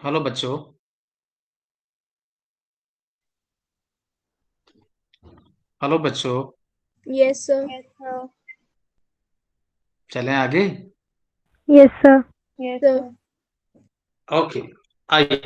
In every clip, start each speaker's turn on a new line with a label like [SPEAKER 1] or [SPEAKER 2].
[SPEAKER 1] Hello बच्चों। Hello बच्चों।
[SPEAKER 2] Yes, sir.
[SPEAKER 3] Yes, sir.
[SPEAKER 1] चलें आगे।
[SPEAKER 3] Yes, sir. Yes,
[SPEAKER 2] Sir.
[SPEAKER 3] sir.
[SPEAKER 1] Okay, आइए।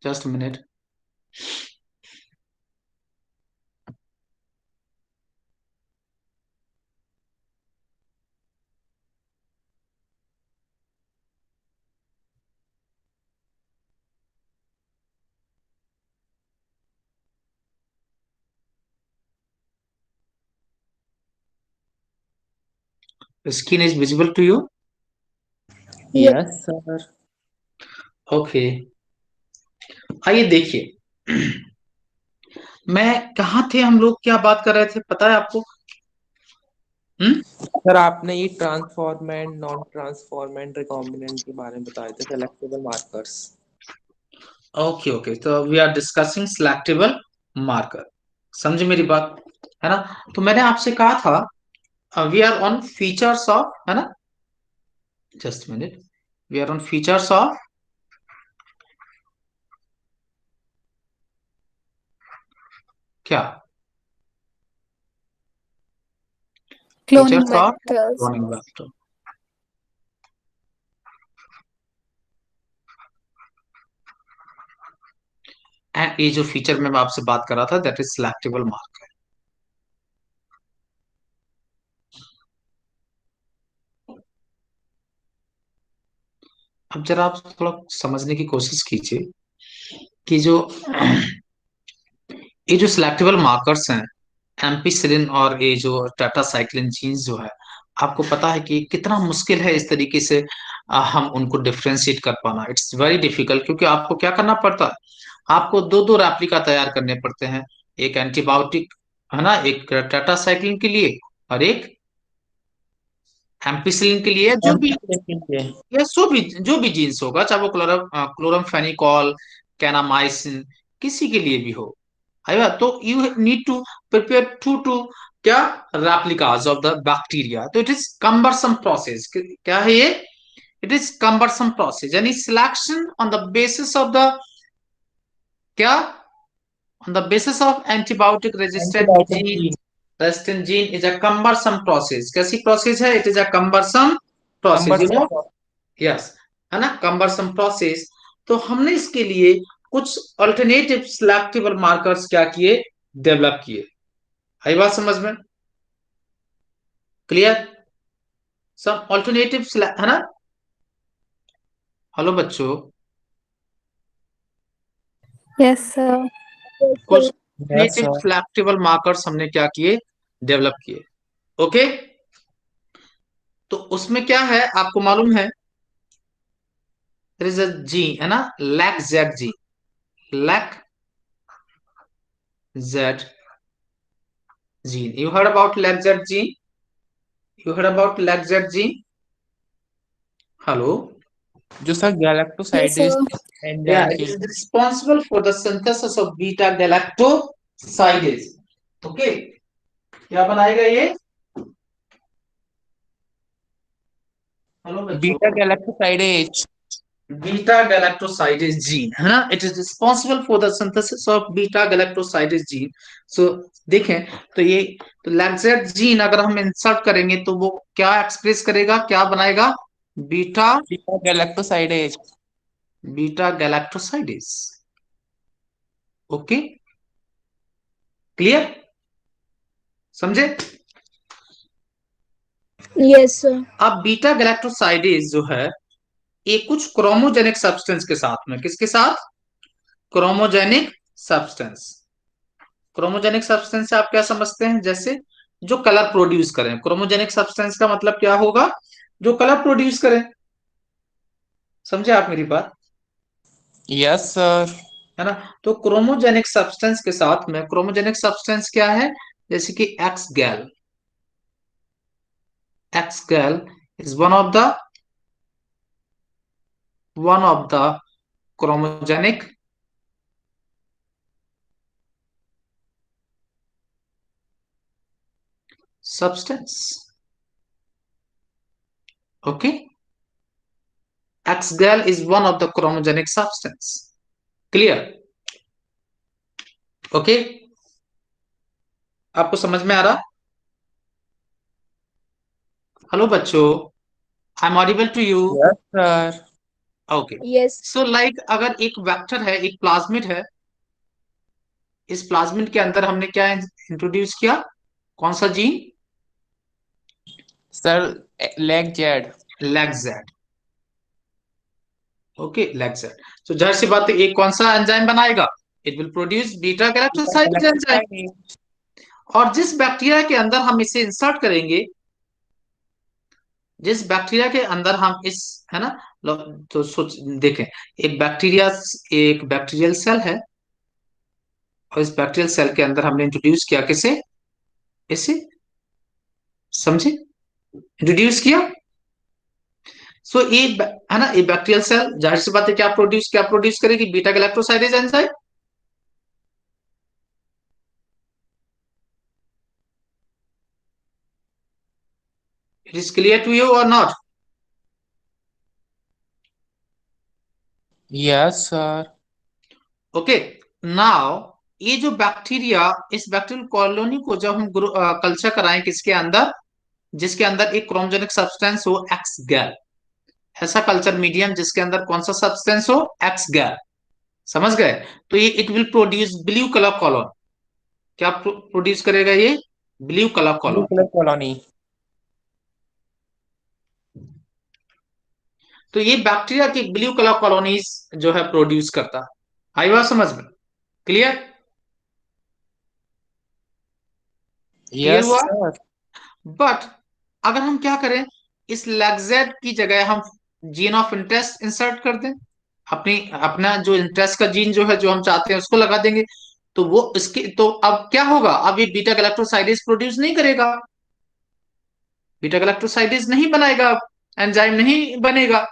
[SPEAKER 1] Just minute. Screen is visible to you?
[SPEAKER 2] Yes.
[SPEAKER 4] Yes sir.
[SPEAKER 1] Okay, आइए देखिए। मैं कहाँ थे, हम लोग क्या बात कर रहे थे, पता है आपको? हम्म।
[SPEAKER 4] सर आपने ये ट्रांसफॉर्मेंट नॉन ट्रांसफॉर्मेंट रिकॉम्बिनेंट के बारे में बताए थे, सेलेक्टेबल मार्कर्स।
[SPEAKER 1] ओके ओके, तो we are discussing selectable marker. समझे मेरी बात? है ना? तो मैंने आपसे कहा था we are on features of, है ना? Just minute. We are on features of क्या?
[SPEAKER 2] Cloning
[SPEAKER 1] features of
[SPEAKER 2] vectors.
[SPEAKER 1] Cloning vector. And ये जो फीचर मैं आपसे बात कर रहा था, दैट इज सिलेक्टेबल मार्कर। अब जरा आप थोड़ा समझने की कोशिश कीजिए कि जो ये जो सिलेक्टेबल मार्कर्स हैं, एम्पिसिलिन और ये जो टाटा साइक्लिन जीन्स जो है, आपको पता है कि कितना मुश्किल है इस तरीके से हम उनको डिफ्रेंशिएट कर पाना। इट्स वेरी डिफिकल्ट, क्योंकि आपको क्या करना पड़ता है, आपको दो दो रेप्लिका तैयार करने पड़ते हैं। एक एंटीबायोटिक, है ना, एक टाटा साइक्लिन के लिए और एक एम्पिसिलिन के लिए। जो भी या जो भी जीन्स होगा, चाहे वो क्लोरमफेनिकॉल, कैनामाइसिन, किसी के लिए भी हो। अरे तो you need to prepare to क्या, रेप्लिकास ऑफ द बैक्टीरिया। तो इट इज कम्बरसम प्रोसेस। क्या है ये? इट इज कम्बरसम प्रोसेस, यानी selection on the basis of the क्या, on the basis of antibiotic resistant
[SPEAKER 4] antibiotic
[SPEAKER 1] gene,
[SPEAKER 4] gene.
[SPEAKER 1] resistant gene is a cumbersome process। कैसी process है? It is a cumbersome process, you know.
[SPEAKER 4] Cumbersome.
[SPEAKER 1] Yes, है ना, cumbersome process. तो हमने इसके लिए कुछ अल्टरनेटिव सिलेक्टेबल मार्कर्स क्या किए, डेवलप किए। आई बात समझ में? क्लियर? सम अल्टरनेटिव, है ना? हेलो बच्चों।
[SPEAKER 2] Yes, sir. Yes,
[SPEAKER 1] कुछ
[SPEAKER 2] sir.
[SPEAKER 4] Yes
[SPEAKER 1] alternative
[SPEAKER 4] sir.
[SPEAKER 1] Selectable markers हमने क्या किए, डेवलप किए। ओके, तो उसमें क्या है आपको मालूम है? there is a gene, है ना, lac Z gene, lac Z gene. You heard about lac Z gene? You heard about lac Z gene? Hello?
[SPEAKER 4] जो sir
[SPEAKER 2] Yes,
[SPEAKER 4] galactosidase
[SPEAKER 2] sir.
[SPEAKER 1] Yeah,
[SPEAKER 4] enzyme
[SPEAKER 1] it
[SPEAKER 4] के
[SPEAKER 1] is
[SPEAKER 4] लिए।
[SPEAKER 1] responsible for the synthesis of beta galactosidase. Okay, क्या बनाएगा ये? Hello बच्चों।
[SPEAKER 4] Beta galactosidase.
[SPEAKER 1] Beta galactosidase gene, है ना, it is responsible for the synthesis of beta galactosidase gene. So देखें, तो ये, तो लैक्जेट जीन अगर हम इंसर्ट करेंगे तो वो क्या एक्सप्रेस करेगा, क्या बनाएगा? Beta,
[SPEAKER 4] beta galactosidase.
[SPEAKER 1] Beta galactosidase. Okay, clear? समझे?
[SPEAKER 2] Yes, sir.
[SPEAKER 1] अब बीटा गैलेक्टोसाइडेज जो है, ये कुछ क्रोमोजेनिक सब्सटेंस के साथ में, किसके साथ? Chromogenic substance. क्रोमोजेनिक सब्सटेंस से आप क्या समझते हैं? जैसे जो कलर प्रोड्यूस करें। क्रोमोजेनिक सब्सटेंस का मतलब क्या होगा? जो कलर प्रोड्यूस करें। समझे आप मेरी बात?
[SPEAKER 4] Yes sir.
[SPEAKER 1] है ना। तो क्रोमोजेनिक सब्सटेंस के साथ में क्रोमोजेनिक सब्सटेंस क्या है, जैसे कि एक्स गैल, एक्स गैल is one of the chromogenic substance. Okay, X-gal is one of the chromogenic substance. Clear? Okay, आपको समझ में आ रहा? हेलो बच्चों, I am audible to you?
[SPEAKER 4] Yes sir.
[SPEAKER 1] Okay,
[SPEAKER 2] Yes.
[SPEAKER 1] So like अगर एक वेक्टर है, एक प्लाज्मिड है, इस प्लाज्मिड के अंदर हमने क्या इंट्रोड्यूस किया, कौन सा gene?
[SPEAKER 4] Sir lac Z.
[SPEAKER 1] Lac Z. Okay, lac Z. तो जाहिर सी बात है, एक कौन सा एंजाइम बनाएगा? It will produce beta galactoside enzyme. और जिस बैक्टीरिया के अंदर हम इसे इंसर्ट करेंगे, जिस बैक्टीरिया के अंदर हम इस, है ना, तो सोच देखें, एक बैक्टीरिया, एक बैक्टीरियल सेल है, और इस बैक्टीरियल सेल के अंदर हमने इंट्रोड्यूस किया किसे, इसे, समझे, इंट्रोड्यूस किया। सो ये है ना, ये बैक्टीरियल सेल जाहिर सी बात है क्या प्रोड्यूस करेगी, beta galactosidase enzyme. It is clear to you और not?
[SPEAKER 4] Yes sir.
[SPEAKER 1] Okay, now ये जो बैक्टीरिया, इस बैक्टीरियल कॉलोनी को जब हम कल्चर कराएं किसके अंदर, जिसके अंदर एक क्रोमोजेनिक सब्सटेंस हो, एक्स गैल, ऐसा कल्चर मीडियम जिसके अंदर कौन सा सब्सटेंस हो, एक्स गैल, समझ गए? तो ये it will produce blue colour colon. क्या प्रोड्यूस करेगा ये? Blue colour colon.
[SPEAKER 4] Nuclear colony.
[SPEAKER 1] तो ये बैक्टीरिया की ब्लू कलर कॉलोनीज जो है प्रोड्यूस करता। आई बात समझ में? क्लियर? क्लियर
[SPEAKER 4] यस
[SPEAKER 1] हुआ?
[SPEAKER 4] सर।
[SPEAKER 1] बट अगर हम क्या करें, इस लैगजेड की जगह हम जीन ऑफ इंटरेस्ट इंसर्ट कर दें, अपनी अपना जो इंटरेस्ट का जीन जो है, जो हम चाहते हैं उसको लगा देंगे, तो वो इसके, तो अब क्या होगा, अब ये बीटा गैलेक्टोसाइडेज प्रोड्यूस नहीं करेगा, बीटा गैलेक्टोसाइडेज नहीं बनाएगा, एंजाइम नहीं बनेगा।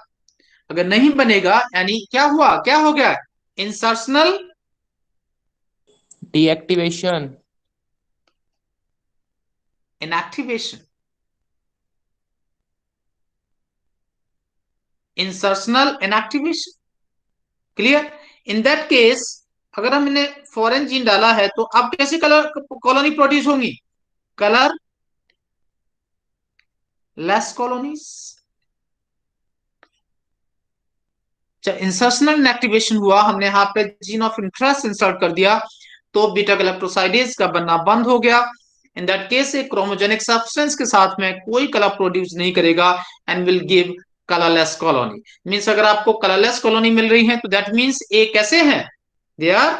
[SPEAKER 1] अगर नहीं बनेगा यानी क्या हुआ, क्या हो गया, insertional
[SPEAKER 4] deactivation.
[SPEAKER 1] Inactivation, insertional inactivation. Clear? In that case अगर हम इन्हें फॉरेन जीन डाला है, तो अब कैसे कलर कॉलोनी प्रोड्यूस होंगी, कलर लेस कॉलोनीज। जब इंसर्शनल इनएक्टिवेशन हुआ, हमने यहाँ पे जीन ऑफ इंटरेस्ट इंसर्ट कर दिया, तो बीटा गैलेक्टोसाइडेज का बनना बंद हो गया। इन दैट केस एक क्रोमोजेनिक सब्सटेंस के साथ में कोई कलर प्रोड्यूस नहीं करेगा and will give colourless colony. Means अगर आपको कलरलेस कॉलोनी मिल रही है, तो दैट मींस ए कैसे हैं, they are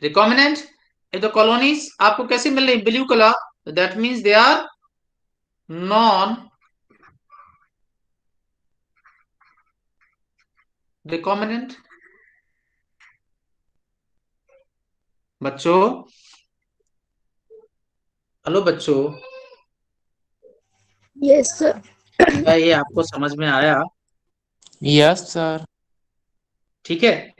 [SPEAKER 1] recombinant. if the colonies आपको कैसे मिल रही, blue colour, that means they are non recombinant. बच्चों, हेलो बच्चों,
[SPEAKER 2] Yes, sir.
[SPEAKER 1] क्या ये आपको समझ में आया?
[SPEAKER 4] Yes sir.
[SPEAKER 1] ठीक है,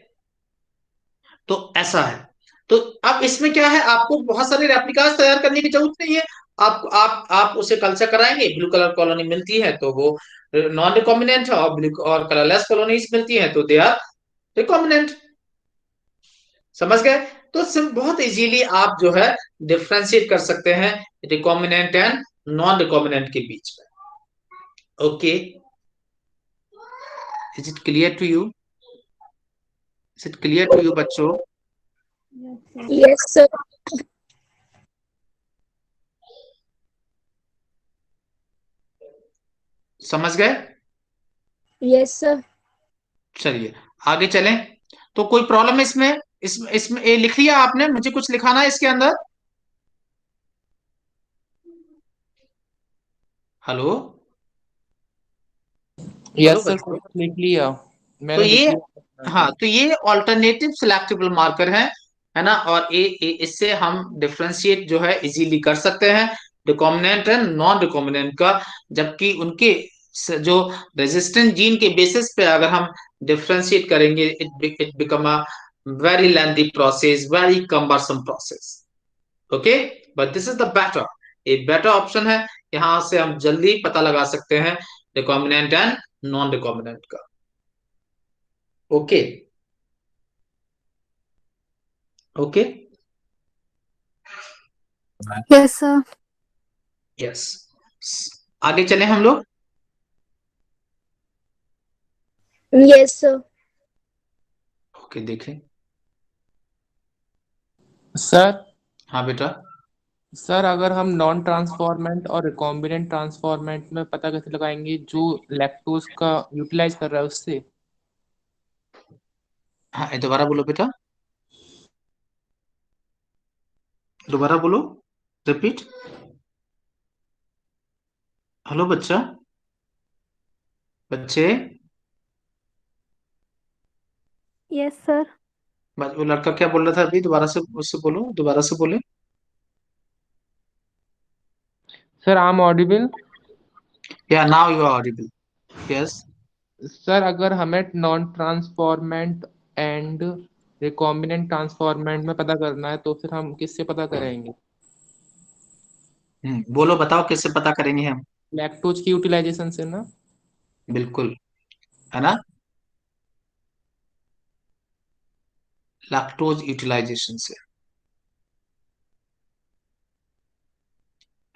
[SPEAKER 1] तो ऐसा है। तो अब इसमें क्या है, आपको बहुत सारे रेप्लिकास तैयार करने की जरूरत नहीं है। आप उसे कल्चर कराएंगे, ब्लू कलर कॉलोनी मिलती है तो वो नॉन रिकॉम्बिनेंट है, और ब्लू और कलरलेस कॉलोनीज मिलती हैं तो दे आर रिकॉम्बिनेंट। समझ गए? तो बहुत इजीली आप जो है डिफ्रेंशिएट कर सकते हैं रिकॉम्बिनेंट एंड नॉन रिकॉम्बिनेंट के बीच में। Okay, is it clear to you? Is it clear to you बच्चों?
[SPEAKER 2] Yes, sir.
[SPEAKER 1] समझ गए?
[SPEAKER 2] Yes, sir.
[SPEAKER 1] चलिए आगे चलें। तो कोई प्रॉब्लम है इसमें? इसमें ये लिख लिया आपने, मुझे कुछ लिखाना है इसके अंदर? हेलो, हेलो
[SPEAKER 4] यस सर,
[SPEAKER 1] बच्चों।
[SPEAKER 4] लिख लिया,
[SPEAKER 1] तो
[SPEAKER 4] मैंने लिख
[SPEAKER 1] ये,
[SPEAKER 4] लिया।
[SPEAKER 1] हाँ, तो ये ऑल्टरनेटिव सिलेक्टेबल मार्कर है ना। और इससे हम डिफरेंशिएट जो है इजीली कर सकते हैं रिकॉम्बिनेंट एंड नॉन रिकॉम्बिनेंट का। जबकि उनके जो रेजिस्टेंट जीन के बेसिस पे अगर हम डिफरेंशिएट करेंगे, it become a very lengthy process, very cumbersome process. Okay, but this is the better, एक बेटर ऑप्शन है। यहां से हम जल्दी पता लगा सकते हैं रिकॉम्बिनेंट एंड नॉन रिकॉम्बिनेंट का। Okay, okay,
[SPEAKER 2] Yes, sir.
[SPEAKER 1] Yes. आगे चले हम लोग।
[SPEAKER 2] Yes, sir.
[SPEAKER 1] ओके, देखें।
[SPEAKER 4] सर
[SPEAKER 1] हाँ बेटा।
[SPEAKER 4] सर अगर हम नॉन ट्रांसफॉर्मेंट और रिकॉम्बिनेंट ट्रांसफॉर्मेंट में पता कैसे लगाएंगे, जो लैक्टोज का यूटिलाइज कर रहा है उससे?
[SPEAKER 1] हाँ, ये दोबारा बोलो बेटा, दोबारा बोलो, रिपीट। हेलो बच्चा, बच्चे।
[SPEAKER 2] Yes, sir.
[SPEAKER 1] वो लड़का क्या बोल रहा था अभी, दोबारा से उससे बोलो, दोबारा से बोले।
[SPEAKER 4] Sir I am audible.
[SPEAKER 1] या now you are audible. Yes.
[SPEAKER 4] Sir अगर हमें non transformant and recombinant transformant में पता करना है तो फिर हम किससे पता करेंगे?
[SPEAKER 1] बोलो, बताओ कैसे पता करेंगे हम।
[SPEAKER 4] लैक्टोज की यूटिलाइजेशन से ना?
[SPEAKER 1] बिल्कुल, है ना, लैक्टोज यूटिलाइजेशन से,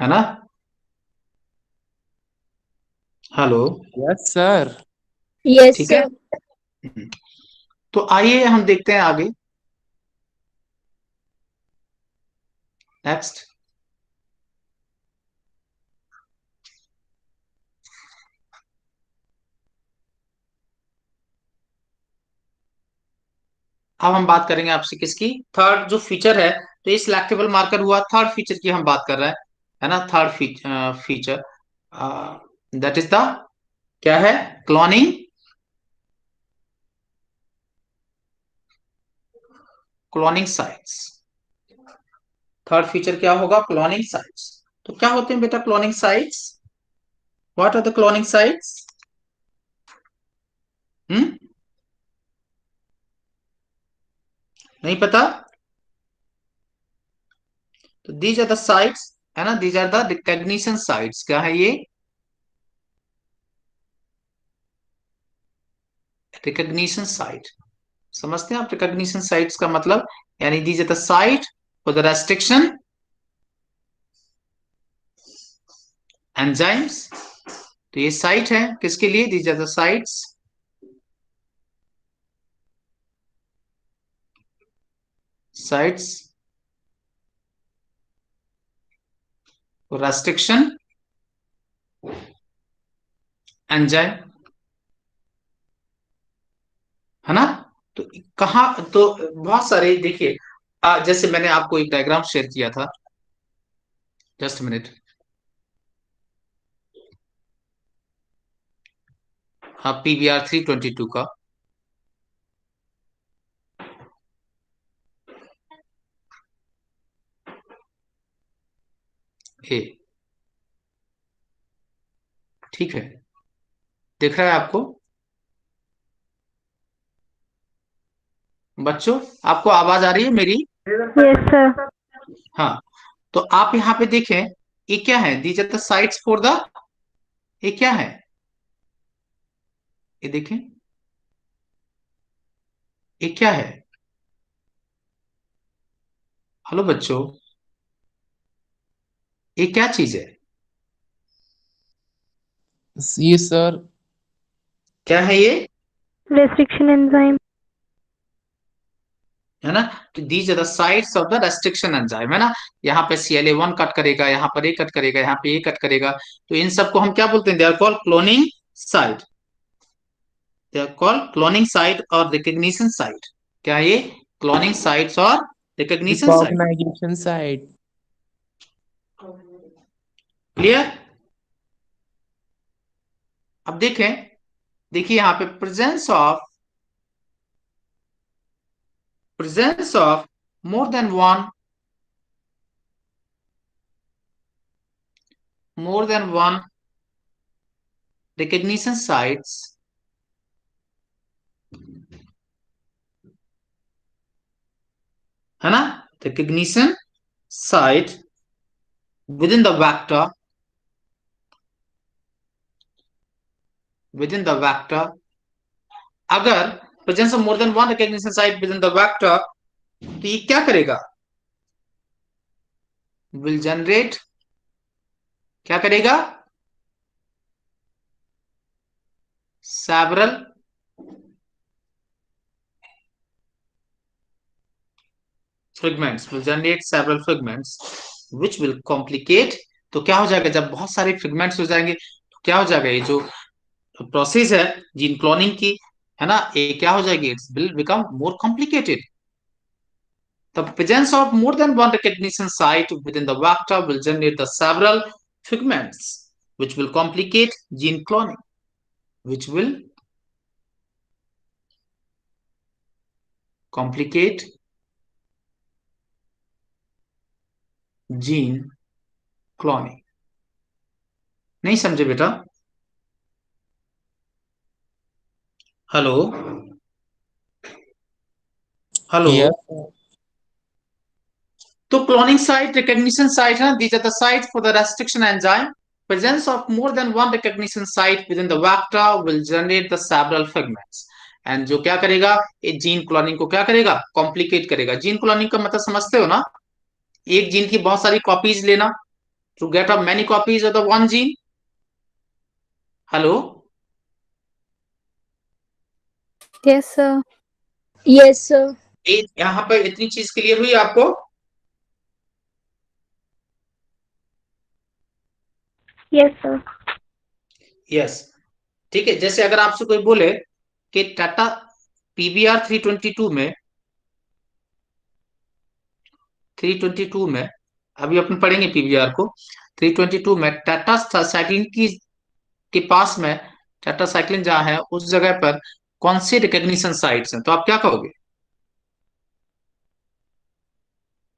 [SPEAKER 1] है ना। हेलो।
[SPEAKER 4] Yes sir.
[SPEAKER 2] Yes,
[SPEAKER 1] ठीक है।
[SPEAKER 2] sir.
[SPEAKER 1] तो आइए हम देखते हैं आगे। नेक्स्ट। अब हम बात करेंगे आपसे किसकी, थर्ड जो फीचर है। तो ये सिलेक्टेबल मार्कर हुआ, थर्ड फीचर की हम बात कर रहे हैं, है ना। Third feature that is the, क्या है, cloning, cloning sites. Third feature क्या होगा, क्लोनिंग साइट्स। तो क्या होते हैं बेटा cloning sites, what are the cloning sites? Hmm, नहीं पता? तो दीज आर द साइट्स, है ना, these are the recognition sites. क्या है ये, रिकॉग्निशन साइट। समझते हैं आप रिकॉग्निशन साइट्स का मतलब? यानी these are the site for the restriction enzymes. तो ये साइट है किसके लिए, these are the sites, sites for restriction enzyme, है ना। तो कहा, तो बहुत सारे देखिए, जैसे मैंने आपको एक डायग्राम शेयर किया था, जस्ट मिनट। PBR 322 का, ए, ठीक है, दिख रहा है आपको बच्चों? आपको आवाज आ रही है मेरी?
[SPEAKER 3] Yes, sir.
[SPEAKER 1] हाँ। तो आप यहाँ पे देखें, ये क्या है, these are the sites for the, ये क्या है, ये देखें, ये क्या है। हेलो बच्चों, ये क्या चीज है,
[SPEAKER 4] ये सर
[SPEAKER 1] क्या है ये,
[SPEAKER 3] Restriction enzyme.
[SPEAKER 1] है ना। तो these are the sites of the restriction enzyme, है ना। यहाँ पे CLA1 कट करेगा, यहाँ पर ये कट करेगा, यहाँ पे ये कट करेगा। तो इन सबको हम क्या बोलते हैं, they are called cloning site, they are called cloning site और रिकग्निशन साइट। क्या ये, क्लोनिंग साइट्स और recognition site.
[SPEAKER 4] Recognisation site.
[SPEAKER 1] Clear? अब देखें, देखिए यहाँ पे presence of more than one recognition sites है ना, recognition site within the vector अगर presence of more than one recognition site within the vector, तो ये क्या करेगा, विल जनरेट, क्या करेगा, several fragments, will generate several fragments which will complicate. तो क्या हो जाएगा, जब बहुत सारे फ्रेगमेंट्स हो जाएंगे तो क्या हो जाएगा, ये जो प्रोसेस है जीन क्लोनिंग की, है ना, ये क्या हो जाएगी, it's will become more complicated. The presence of more than one recognition site within the vector will generate the several fragments, which will complicate gene cloning, which will complicate gene cloning। नहीं समझे बेटा? Hello hello.
[SPEAKER 4] Yes
[SPEAKER 1] तो cloning site, recognition site है, these are the site for the restriction enzyme. Presence of more than one recognition site within the vector will generate the several fragments। And जो क्या करेगा, ये gene cloning को क्या करेगा, complicate करेगा। Gene cloning का मतलब समझते हो ना, एक जीन की बहुत सारी कॉपीज लेना, to get a many copies of the one gene. Hello,
[SPEAKER 2] Yes, sir. Yes, sir.
[SPEAKER 1] यहाँ पर इतनी चीज क्लियर हुई आपको?
[SPEAKER 3] Yes, sir.
[SPEAKER 1] यस, ठीक है। जैसे अगर आपसे कोई बोले कि टाटा पीबीआर 322 में अभी अपन पढ़ेंगे पीबीआर को, 322 में टाटा साइक्लिन की के पास में, टाटा साइक्लिन जहां है उस जगह पर कौन से रिकॉग्निशन साइट्स हैं, तो आप क्या कहोगे,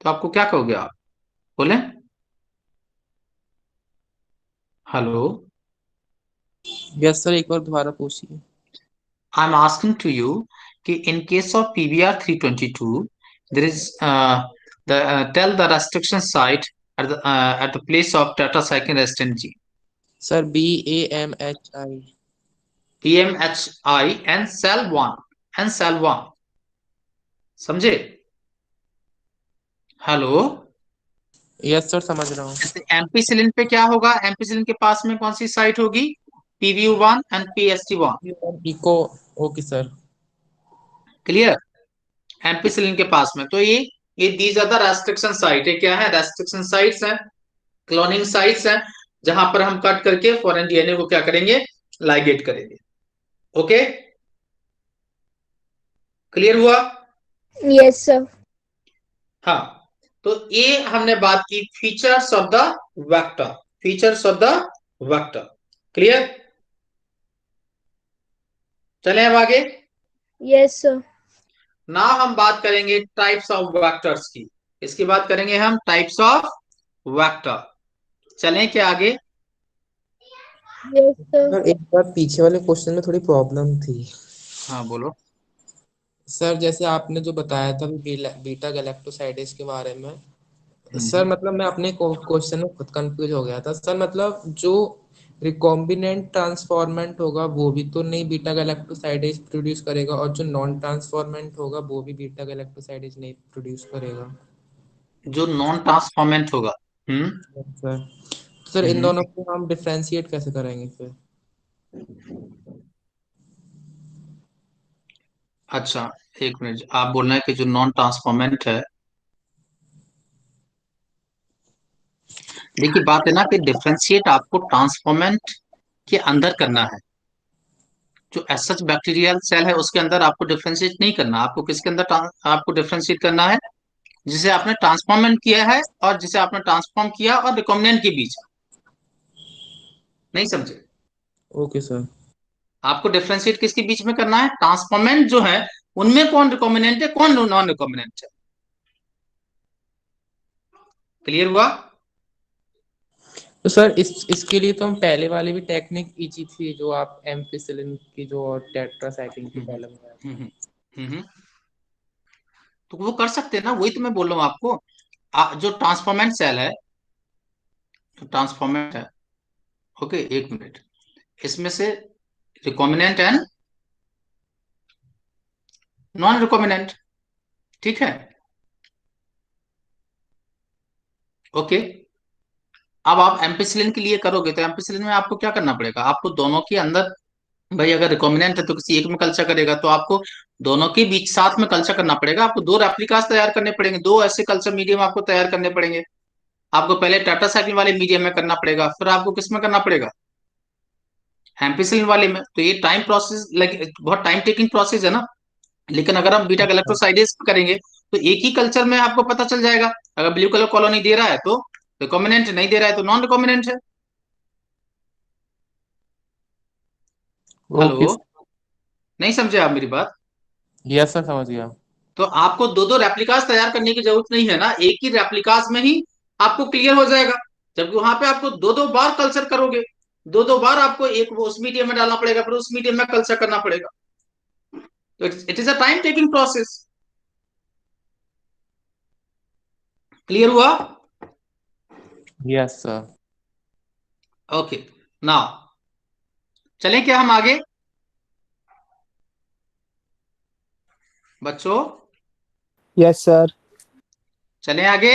[SPEAKER 1] तो आपको क्या कहोगे आप, बोले? हेलो,
[SPEAKER 4] यस सर, एक बार दोबारा पूछिए।
[SPEAKER 1] I am asking to you कि in case of pBR 322 there is the tell the restriction site at the place of tetracycline resistant gene।
[SPEAKER 4] Sir BAMHI।
[SPEAKER 1] PMHI and cell 1 समझे? Hello.
[SPEAKER 4] Yes sir, समझ रहा हूँ।
[SPEAKER 1] जैसे ampicillin पे क्या होगा, ampicillin के पास में कौन सी साइट होगी, PVU1 and PST1।
[SPEAKER 4] Eco. Okay sir.
[SPEAKER 1] Clear? Ampicillin के पास में, तो ये these are the restriction site है, क्या है, रेस्ट्रिक्शन साइट्स हैं, क्लोनिंग साइट्स हैं, जहां पर हम कट करके फॉरेन डीएनए को क्या करेंगे, लाइगेट करेंगे। ओके, क्लियर हुआ?
[SPEAKER 2] Yes, sir.
[SPEAKER 1] हाँ, तो ये हमने बात की features of the vector, features of the vector. Clear? चले अब आगे।
[SPEAKER 2] Yes, sir.
[SPEAKER 1] ना हम बात करेंगे टाइप्स ऑफ वेक्टर्स की, इसकी बात करेंगे हम टाइप्स ऑफ वेक्टर। चलें क्या आगे?
[SPEAKER 2] Yes, sir.
[SPEAKER 4] सर एक बार पीछे वाले क्वेश्चन में थोड़ी प्रॉब्लम थी।
[SPEAKER 1] हाँ बोलो।
[SPEAKER 4] सर जैसे आपने जो बताया था बीटा गैलेक्टोसाइडेज के बारे में, सर मतलब मैं अपने क्वेश्चन में खुद कंफ्यूज हो गया था। सर मतलब जो रिकॉम्बिनेंट ट्रांसफॉर्मेंट होगा वो भी तो नहीं बीटा गैलेक्टोसाइडेज प्रोड्यूस करेगा, और जो नॉन ट्रांसफॉर्मेंट होगा वो भी बीटा गैलेक्टोसाइडेज नहीं प्रोड्यूस करेगा।
[SPEAKER 1] जो नॉन ट्रांसफॉर्मेंट होगा। हम्म
[SPEAKER 4] सर सर इन
[SPEAKER 1] हम्म
[SPEAKER 4] दोनों को हम डिफरेंशिएट कैसे करेंगे फिर?
[SPEAKER 1] अच्छा, एक मिनट, आप बोल रहे हैं कि जो नॉन ट्रांसफॉर्मेंट है, देखिए बात है ना कि डिफरेंशिएट आपको ट्रांसफॉर्मेंट के अंदर करना है। जो एज सच बैक्टीरियल सेल है उसके अंदर आपको डिफरेंशिएट नहीं करना, आपको किसके अंदर आपको डिफरेंशिएट करना है, जिसे आपने ट्रांसफॉर्मेंट किया है और जिसे आपने ट्रांसफॉर्म किया और रिकॉम्बिनेंट के बीच। नहीं समझे?
[SPEAKER 4] Okay sir.
[SPEAKER 1] आपको डिफ्रेंशिएट किसके बीच में करना है, ट्रांसफॉर्मेंट जो है उनमें कौन रिकॉम्बिनेंट है कौन नॉन रिकॉम्बिनेंट है। क्लियर हुआ?
[SPEAKER 4] तो सर इसके लिए तो हम पहले वाली भी टेक्निक इजी थी जो आप एम्पिसिलिन की जो टेट्रासाइक्लिन की
[SPEAKER 1] हम्म
[SPEAKER 4] पहले बताया था।
[SPEAKER 1] हम्म हम्म। तो वो कर सकते हैं ना, वही तो मैं बोल रहा हूँ आपको। जो ट्रांसफॉर्मेंट सेल है, जो ट्रांसफॉर्मेंट है, ओके एक मिनट, इसमें से रिकॉम्बिनेंट एंड नॉन रिकॉम्बिनेंट, ठीक है, ओके। अब आप एम्पिसिलिन के लिए करोगे तो एम्पिसिलिन में आपको क्या करना पड़ेगा, आपको दोनों के अंदर, भाई अगर रिकॉम्बिनेंट है तो किसी एक में कल्चर करेगा तो आपको दोनों के बीच साथ में कल्चर करना पड़ेगा, आपको दो रेप्लिकास तैयार करने पड़ेंगे, दो ऐसे कल्चर मीडियम आपको तैयार करने पड़ेंगे। आपको पहले टेट्रासाइक्लिन वाले मीडियम में करना पड़ेगा, फिर आपको किस में करना पड़ेगा, एम्पिसिलिन वाले में। तो ये टाइम प्रोसेस लगे, बहुत टाइम टेकिंग प्रोसेस है ना। लेकिन अगर हम बीटा
[SPEAKER 4] अच्छा।
[SPEAKER 1] गैलेक्टोसाइडेज करेंगे तो एक ही कल्चर में आपको पता चल जाएगा। अगर ब्लू कलर कॉलोनी दे रहा है तो रिकॉम्बिनेंट, नहीं दे रहा है तो नॉन रिकॉम्बिनेंट है।
[SPEAKER 4] ओके।
[SPEAKER 1] हेलो, नहीं समझे आप मेरी बात?
[SPEAKER 4] यस सर, समझ गया।
[SPEAKER 1] तो आपको दो दो रेप्लिकास तैयार करने की जरूरत नहीं है ना, एक ही रेप्लिकास में ही आपको क्लियर हो जाएगा। जबकि वहां पे आपको दो दो बार कल्चर करोगे, दो दो बार आपको एक वो उस मीडियम में डालना पड़ेगा, फिर उस मीडियम में कल्चर करना पड़ेगा। तो it is a time taking process. Clear हुआ?
[SPEAKER 4] Yes sir.
[SPEAKER 1] ओके, नाउ चलें क्या हम आगे बच्चों,
[SPEAKER 5] यस सर।
[SPEAKER 1] चलें आगे।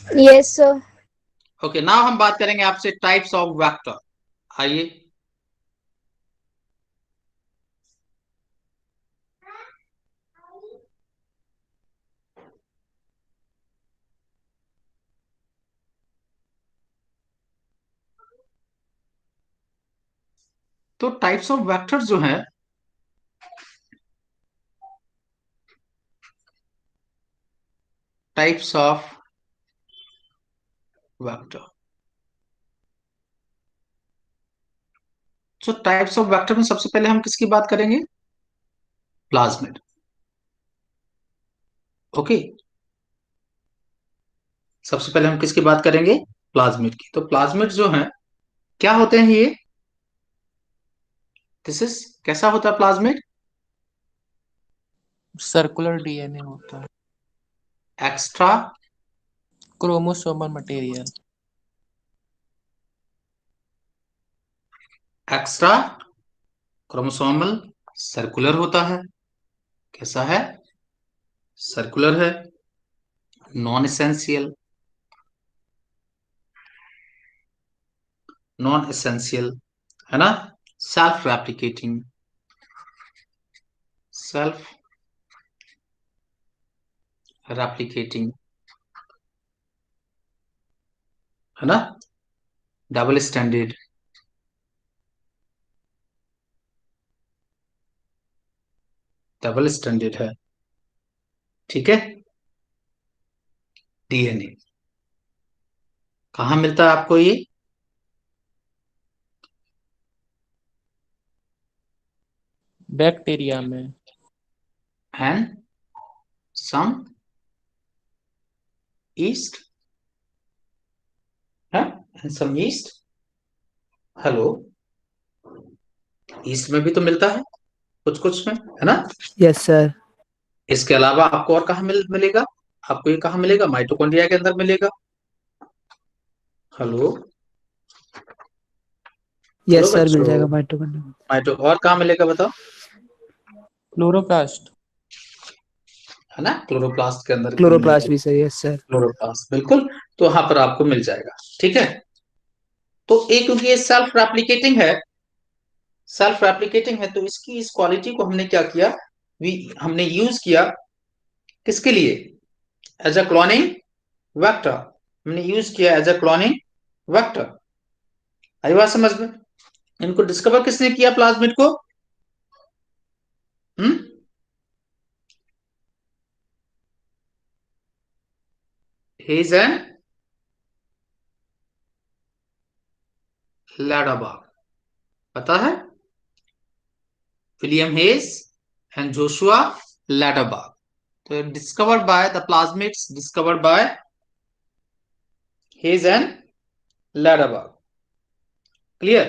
[SPEAKER 2] Yes, sir.
[SPEAKER 1] ओके, नाउ हम बात करेंगे आपसे टाइप्स ऑफ वेक्टर। आइए, तो टाइप्स ऑफ वेक्टर्स जो हैं, टाइप्स ऑफ वेक्टर, तो टाइप्स ऑफ वेक्टर में सबसे पहले हम किसकी बात करेंगे, प्लाज्मिड, ओके। सबसे पहले हम किसकी बात करेंगे, प्लाज्मिड की। तो प्लाज्मिड जो है क्या होते हैं ये, दिस इज, कैसा होता है प्लाज्मिड,
[SPEAKER 4] सर्कुलर डीएनए होता है।
[SPEAKER 1] Extra
[SPEAKER 4] chromosomal material.
[SPEAKER 1] Extra chromosomal, circular होता है, कैसा है, सर्कुलर है, नॉन एसेंशियल, नॉन एसेंशियल, है ना, सेल्फ रेप्लिकेटिंग, सेल्फ रेप्लिकेटिंग, है ना, डबल स्टैंडर्ड, डबल स्टैंडर्ड है, ठीक है। डीएनए कहाँ मिलता है आपको ये,
[SPEAKER 4] बैक्टीरिया में।
[SPEAKER 1] एंड सम ईस्ट, है, and some yeast, hello, yeast में भी तो मिलता है कुछ कुछ में, है ना।
[SPEAKER 5] Yes sir.
[SPEAKER 1] इसके अलावा आपको और कहाँ मिलेगा, आपको ये कहाँ मिलेगा, माइटोकॉन्ड्रिया के अंदर मिलेगा, हेलो, बोलो
[SPEAKER 5] यस सर, मिल
[SPEAKER 1] बच्चों,
[SPEAKER 5] जाएगा माइटोकॉन्ड्रिया।
[SPEAKER 1] माइटो और कहाँ मिलेगा बताओ,
[SPEAKER 4] क्लोरोप्लास्ट।
[SPEAKER 1] है ना, क्लोरोप्लास्ट के अंदर
[SPEAKER 5] क्लोरोप्लास्ट
[SPEAKER 1] मिलेगा,
[SPEAKER 5] भी सर, यस सर।
[SPEAKER 1] क्लोरोप्लास्ट बिल्कुल। तो वहां पर आपको मिल जाएगा, ठीक है। तो एक, क्योंकि ये सेल्फ रेप्लिकेटिंग है, सेल्फ रेप्लिकेटिंग है, तो इसकी इस क्वालिटी को हमने क्या किया, हमने यूज किया किसके लिए, एज अ क्लोनिंग वेक्टर, हमने यूज किया एज अ क्लोनिंग वेक्टर। आई बात समझ में? इनको डिस्कवर किसने किया प्लाज्मिड को, हम्म, हेज एंड लैडरबर्ग, पता है, William Hayes and Joshua Lederberg. तो discovered by the plasmids discovered by Hayes and Lederberg. Clear?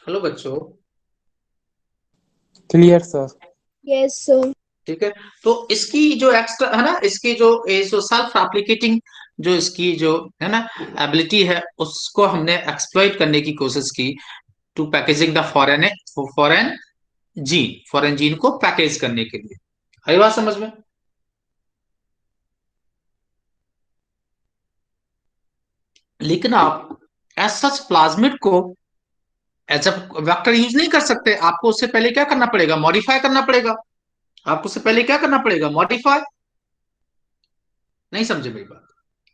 [SPEAKER 1] Hello बच्चों,
[SPEAKER 4] क्लियर सर।
[SPEAKER 2] Yes, sir.
[SPEAKER 1] ठीक है। तो इसकी जो एक्स्ट्रा है ना, इसकी जो सेल्फ एप्लीकेटिंग जो इसकी जो है ना एबिलिटी है, उसको हमने एक्सप्लॉइट करने की कोशिश की to packaging the foreign foreign gene को पैकेज करने के लिए। आई बात समझ में? लेकिन आप एज सच प्लाज्मिड को एज अ वेक्टर यूज नहीं कर सकते। आपको उससे पहले क्या करना पड़ेगा? मॉडिफाई करना पड़ेगा। आपको उससे पहले क्या करना पड़ेगा? मॉडिफाई। नहीं समझे मेरी बात?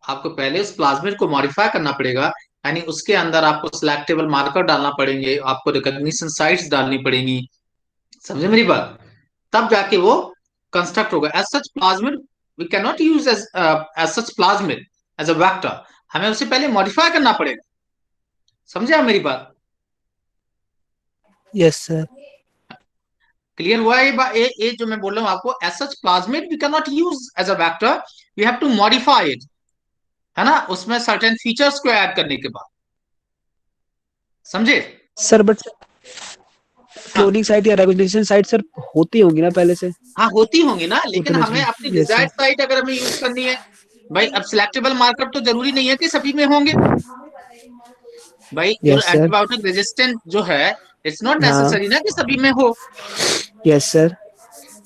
[SPEAKER 1] आपको पहले उस प्लाज्मिड को मॉडिफाई करना पड़ेगा, यानी उसके अंदर आपको सिलेक्टेबल मार्कर डालना पड़ेंगे, आपको रिकॉग्निशन साइट्स डालनी पड़ेंगी। समझे मेरी बात? तब जाके वो कंस्ट्रक्ट होगा। As such plasmid we can not use as such plasmid as a vector. हमें उससे पहले मॉडिफाई करना पड़ेगा। समझे आप मेरी बात?
[SPEAKER 5] Yes sir.
[SPEAKER 1] क्लियर हुआ ये जो मैं बोल रहा हूं आपको? As such plasmid we can not use as a vector, we have to modify it, है ना, उसमें सर्टेन फीचर्स को ऐड करने के बाद। समझे?
[SPEAKER 5] सर बट
[SPEAKER 1] हाँ
[SPEAKER 5] क्लोनिंग साइट या रेगुलेशन साइट सर होती होंगी ना पहले से
[SPEAKER 1] हाँ, होती होंगी ना, लेकिन
[SPEAKER 5] उतने
[SPEAKER 1] हमें
[SPEAKER 5] से।
[SPEAKER 1] अपनी
[SPEAKER 5] यस
[SPEAKER 1] डिजायर्ड
[SPEAKER 5] सर।
[SPEAKER 1] साइट अगर हमें यूज करनी है, भाई अब सिलेक्टेबल मार्कर तो जरूरी नहीं है कि सभी में होंगे। भाई जो
[SPEAKER 5] यस सर।
[SPEAKER 1] एंटीबायोटिक रेजिस्टेंट जो है, इट्स नॉट
[SPEAKER 5] हाँ।
[SPEAKER 1] नेसेसरी ना कि सभी में हो।
[SPEAKER 5] Yes sir.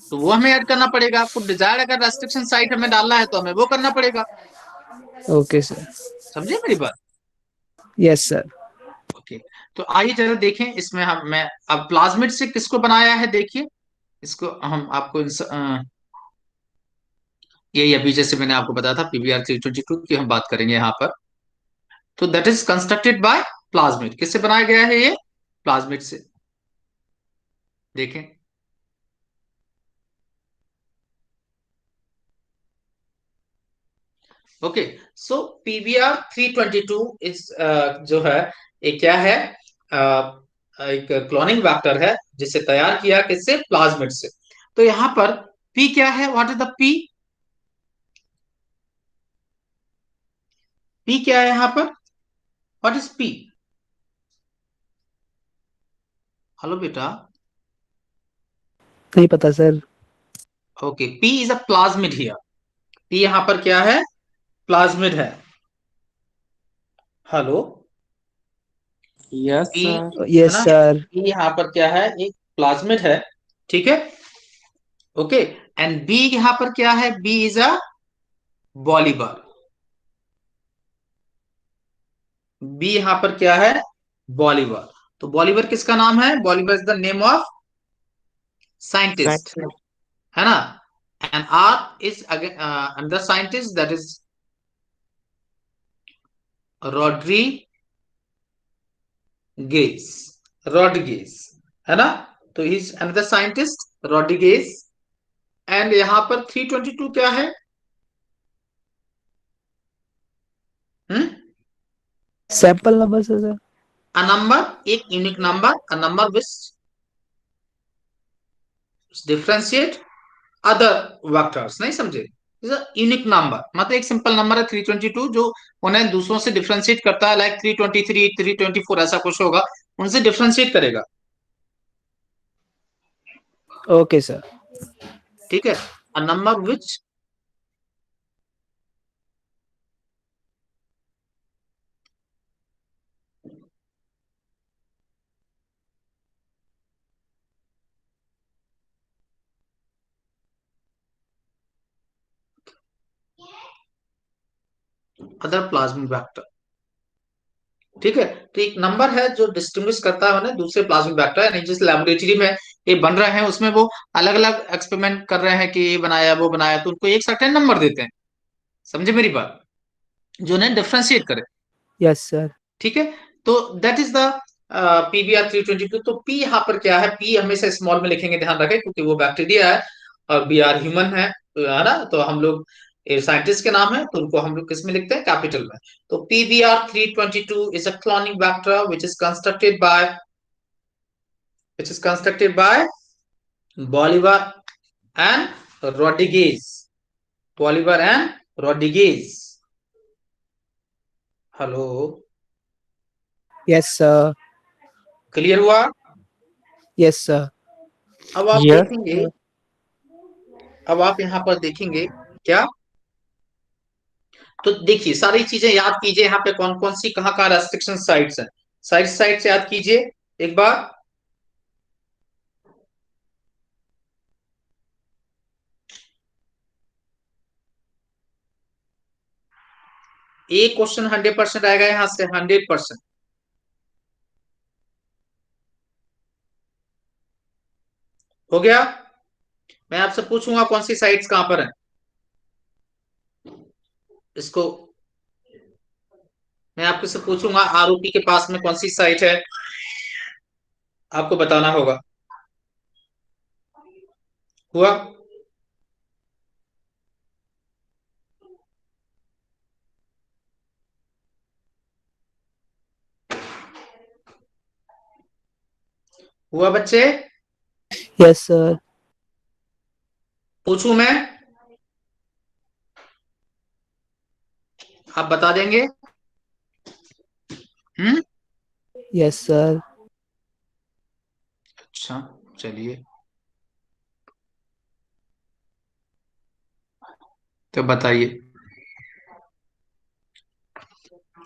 [SPEAKER 1] तो वो हमें ऐड करना पड़ेगा। आपको डिजायर्ड अगर रेस्ट्रिक्शन साइट हमें डालना है तो हमें वो करना पड़ेगा।
[SPEAKER 5] Okay sir.
[SPEAKER 1] समझे मेरी बात?
[SPEAKER 5] Yes sir.
[SPEAKER 1] ओके। तो आइए जरा देखें इसमें हम मैं अब प्लाज्मिड से किसको बनाया है। देखिए इसको हम आपको यही अभी जैसे मैंने आपको बताया था PBr322 की हम बात करेंगे यहाँ पर। तो that is constructed by plasmid. किससे बनाया गया है ये? प्लाज्मिड से। देखें ओके। सो PBr322 इस जो है ये क्या है? एक क्लोनिंग वेक्टर है जिसे तैयार किया किससे? प्लाज्मिड से। तो यहाँ पर पी क्या है? What is the P? P क्या है यहाँ पर? What is P? हेलो बेटा।
[SPEAKER 5] नहीं पता sir.
[SPEAKER 1] Okay, P is a plasmid here. P यहाँ पर क्या है? प्लाज्मिड है। हेलो।
[SPEAKER 4] Yes
[SPEAKER 1] P
[SPEAKER 4] sir.
[SPEAKER 1] है
[SPEAKER 5] यस
[SPEAKER 1] ना?
[SPEAKER 5] सर।
[SPEAKER 1] पी यहाँ पर क्या है? एक प्लाज्मिड है। ठीक है। ओके। एंड बी यहाँ पर क्या है? B is a Bolivar. B यहाँ पर क्या है? बॉलीवर। तो बॉलीवर किसका नाम है? Bolivar is the name of scientist,
[SPEAKER 4] science.
[SPEAKER 1] है ना? And R is again another scientist that is Rodriguez. Rodriguez, है ना? तो he is another scientist Rodriguez. And यहाँ पर 322 क्या है? हम्म?
[SPEAKER 5] सैंपल नंबर से सर।
[SPEAKER 1] अ नंबर, एक unique number, a number which differentiate other vectors. नहीं समझे? यूनिक नंबर मतलब एक सिंपल नंबर है 322 जो उन्हें दूसरों से डिफरेंशिएट करता है। लाइक 323, 324 ऐसा कुछ होगा, उनसे डिफरेंशिएट करेगा।
[SPEAKER 5] Okay sir.
[SPEAKER 1] ठीक है। अ number which other plasmic vector. ठीक है। तो एक नंबर है जो डिस्टिंग्विश करता है उन्हें दूसरे प्लाज्मिक वेक्टर। यानी जिस लेबोरेटरी में ये बन रहे हैं उसमें वो अलग अलग एक्सपेरिमेंट कर रहे हैं कि ये बनाया वो बनाया, तो उनको एक सर्टेन नंबर देते हैं। समझे मेरी बात? जो उन्हें डिफरेंशिएट करे।
[SPEAKER 5] Yes sir.
[SPEAKER 1] ठीक है। तो दैट इज द PBr322। तो पी यहाँ पर क्या है? पी हमेशा स्मॉल में लिखेंगे, ध्यान रखें, क्योंकि वो बैक्टीरिया है और बी आर ह्यूमन है ना? तो हम लोग साइंटिस्ट के नाम है तो उनको हम लोग किस में लिखते हैं? कैपिटल में। तो PBr322 is a cloning vector which is constructed by which is constructed by Bolivar and Rodriguez. Bolivar and Rodriguez. Hello,
[SPEAKER 5] Yes, sir.
[SPEAKER 1] Clear हुआ?
[SPEAKER 5] Yes, sir.
[SPEAKER 1] अब आप
[SPEAKER 4] Yes.
[SPEAKER 1] देखेंगे, अब आप यहाँ पर देखेंगे क्या, तो देखिए सारी चीजें याद कीजिए, यहाँ पे कौन कौन सी कहाँ कहाँ रेस्ट्रिक्शन साइट्स हैं, साइट याद कीजिए एक बार। एक क्वेश्चन 100% आएगा यहाँ से, 100%। हो गया? मैं आपसे पूछूंगा कौन सी साइट्स कहां पर है, इसको मैं आपसे पूछूंगा आरओपी के पास में कौन सी साइट है, आपको बताना होगा। हुआ? हुआ बच्चे?
[SPEAKER 5] Yes, sir.
[SPEAKER 1] पूछूं मैं, आप बता देंगे?
[SPEAKER 5] Yes, sir.
[SPEAKER 1] अच्छा, चलिए तो बताइए,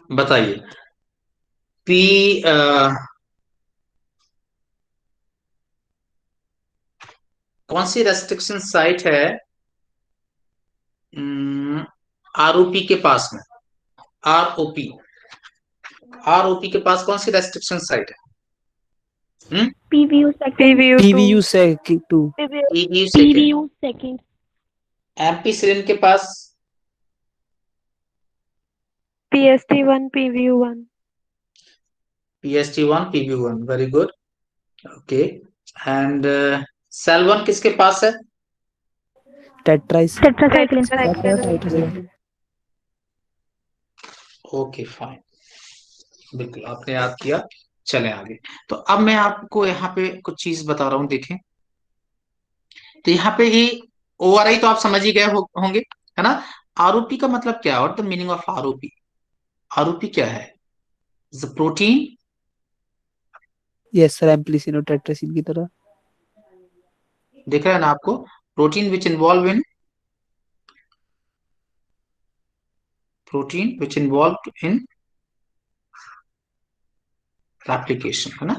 [SPEAKER 1] बताइए पी कौन सी रेस्ट्रिक्शन साइट है आरओपी के पास में, आरओपी आरओपी के पास कौन सी रेस्ट्रिक्शन साइट है?
[SPEAKER 3] PVU second.
[SPEAKER 5] PVU second 2.
[SPEAKER 1] EVU second,
[SPEAKER 3] PVU second.
[SPEAKER 1] Ampicillin के पास
[SPEAKER 3] PST1 PVU1.
[SPEAKER 1] PST1 PB1, very good, okay. And Sal one किसके पास है?
[SPEAKER 3] Tetracycline.
[SPEAKER 5] Tetracycline.
[SPEAKER 1] ओके फाइन, बिल्कुल आपने याद किया। चलें आगे। तो अब मैं आपको यहाँ पे कुछ चीज बता रहा हूँ, देखें। तो यहाँ पे ये ओआरआई तो आप समझ ही गए होंगे, है ना। आरओपी का मतलब क्या है, और the meaning of ROP? ROP क्या है? Protein,
[SPEAKER 5] Yes, sir. Amplicino tetracycline की तरह.
[SPEAKER 1] दिख रहा है ना आपको? Protein which involve in replication, है ना।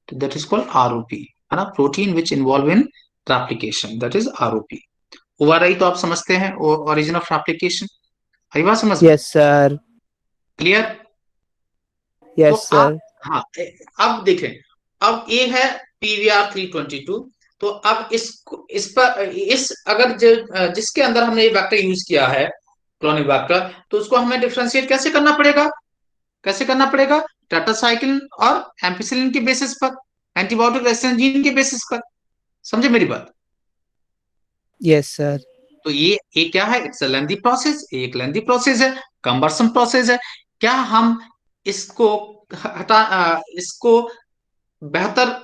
[SPEAKER 1] तो दैट इज कॉल्ड आरओपी, है ना। Protein which involve in replication, that is ROP. ORI तो आप समझते हैं, ओरिजिन ऑफ रेप्लिकेशन, आई बात समझ में?
[SPEAKER 5] Yes, sir.
[SPEAKER 1] क्लियर? तो
[SPEAKER 5] Yes,
[SPEAKER 1] आप,
[SPEAKER 5] sir.
[SPEAKER 1] हाँ, अब देखें, अब ये है पीवीआर 322। तो अब इस पर अगर जिसके अंदर हमने ये वेक्टर यूज किया है, क्लोनिक वेक्टर, तो उसको हमें डिफरेंशिएट कैसे करना पड़ेगा, कैसे करना पड़ेगा? टेट्रासाइक्लिन और एम्पिसिलिन के बेसिस पर, एंटीबायोटिक रेजिस्टेंस जीन के बेसिस पर। समझे मेरी बात?
[SPEAKER 5] Yes, sir.
[SPEAKER 1] तो ये क्या है? इट्स अ लेंथी प्रोसेस, एक लेंथी प्रोसेस है, कम्बरसम प्रोसेस है। क्या हम इसको इसको बेहतर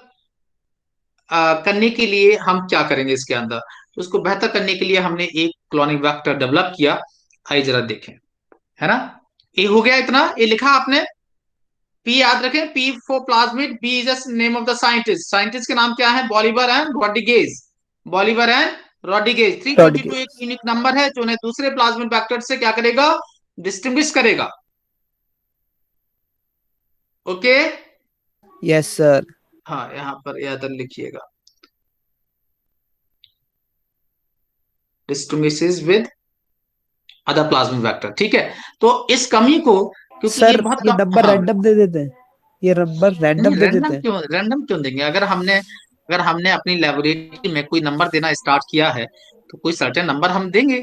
[SPEAKER 1] करने के लिए हम क्या करेंगे इसके अंदर? तो उसको बेहतर करने के लिए हमने एक क्लोनिक वेक्टर डेवलप किया। आइए जरा देखें, है ना। ये हो गया इतना, ये लिखा आपने। पी याद रखें, P for plasmid, B is the name of the scientist. Scientist के नाम क्या है? Bolivar and Rodriguez. Bolivar and Rodriguez. 322 एक
[SPEAKER 5] Rodriguez.
[SPEAKER 1] यूनिक नंबर है जो उन्हें दूसरे प्लाज्मिड वेक्टर से क्या करेगा? डिस्टिंग्विश करेगा। Okay,
[SPEAKER 5] Yes, sir.
[SPEAKER 1] हाँ यहाँ पर याद लिखिएगा, distinguishes with other plasmic vector, ठीक है। तो इस कमी को, क्योंकि ये
[SPEAKER 5] सर
[SPEAKER 1] बहुत
[SPEAKER 5] ये नंबर
[SPEAKER 1] हाँ,
[SPEAKER 5] रैंडम दे देते हैं, ये नंबर
[SPEAKER 1] नहीं
[SPEAKER 5] रैंडम दे देते हैं.
[SPEAKER 1] रैंडम क्यों देंगे? अगर हमने अपनी लेबोरेटरी में कोई नंबर देना स्टार्ट किया है, तो कोई सर्टेन नंबर हम देंगे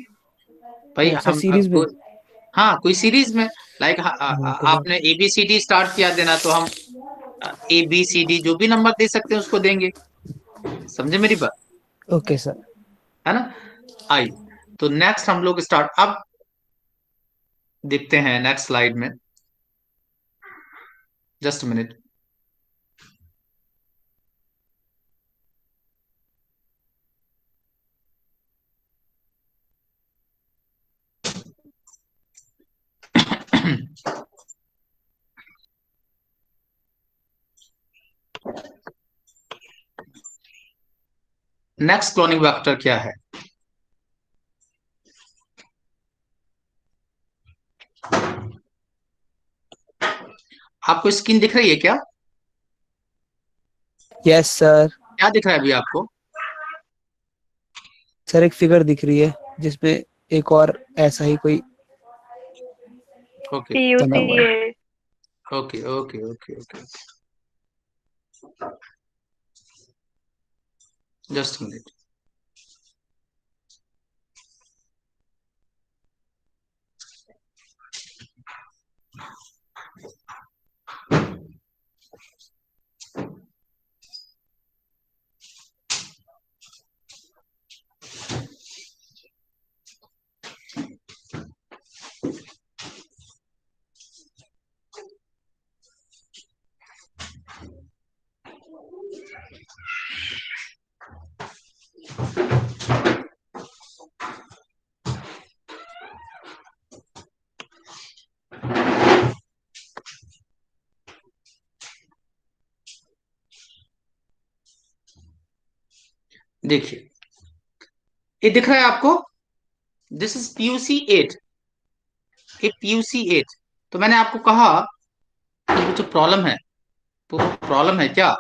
[SPEAKER 1] भाई।
[SPEAKER 5] वो सर
[SPEAKER 1] हम
[SPEAKER 5] सीरीज में.
[SPEAKER 1] हाँ, कोई सीरीज में, लाइक
[SPEAKER 5] तो फिर
[SPEAKER 1] आपने ABCD स्टार्ट किया देना, तो हम ABCD जो भी नंबर दे सकते हैं उसको देंगे। समझे मेरी बात?
[SPEAKER 5] Okay sir.
[SPEAKER 1] है ना। आई, तो नेक्स्ट हम लोग स्टार्ट अब देखते हैं नेक्स्ट स्लाइड में। Just minute. Next cloning vector क्या है? आपको स्क्रीन दिख रही है क्या?
[SPEAKER 5] Yes sir.
[SPEAKER 1] क्या दिख रहा है अभी आपको?
[SPEAKER 5] सर एक फिगर दिख रही है जिसपे एक और ऐसा ही कोई
[SPEAKER 1] ओके
[SPEAKER 5] बना हुआ है।
[SPEAKER 3] PUCA
[SPEAKER 1] okay okay okay okay, just minute. देखिए, ये दिख रहा है आपको? दिस इज PUC8, ये PUC8। तो मैंने आपको कहा कि वो जो प्रॉब्लम है, वो प्रॉब्लम है क्या?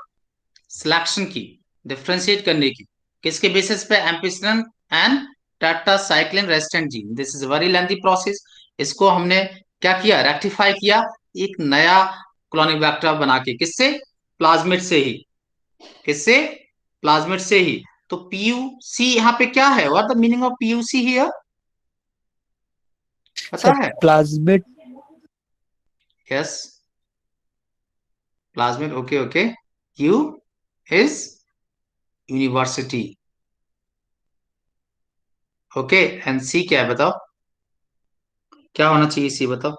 [SPEAKER 1] सिलेक्शन की, डिफरेंशिएट करने की। किसके बेसिस पे? Ampicillin and tetracycline resistant gene. This is very lengthy process. इसको हमने क्या किया? रेक्टिफाई किया एक नया क्लोनिक वेक्टर बना के। किससे? प्लाज्मिड से ही। किससे? प्लाज्मिड से ही। तो PUC यहाँ पे क्या है? What the meaning of PUC here? पता
[SPEAKER 5] सर
[SPEAKER 1] है?
[SPEAKER 5] Plasmid.
[SPEAKER 1] Yes, plasmid. Okay okay, U is university. Okay, and C क्या है बताओ? क्या होना चाहिए C बताओ?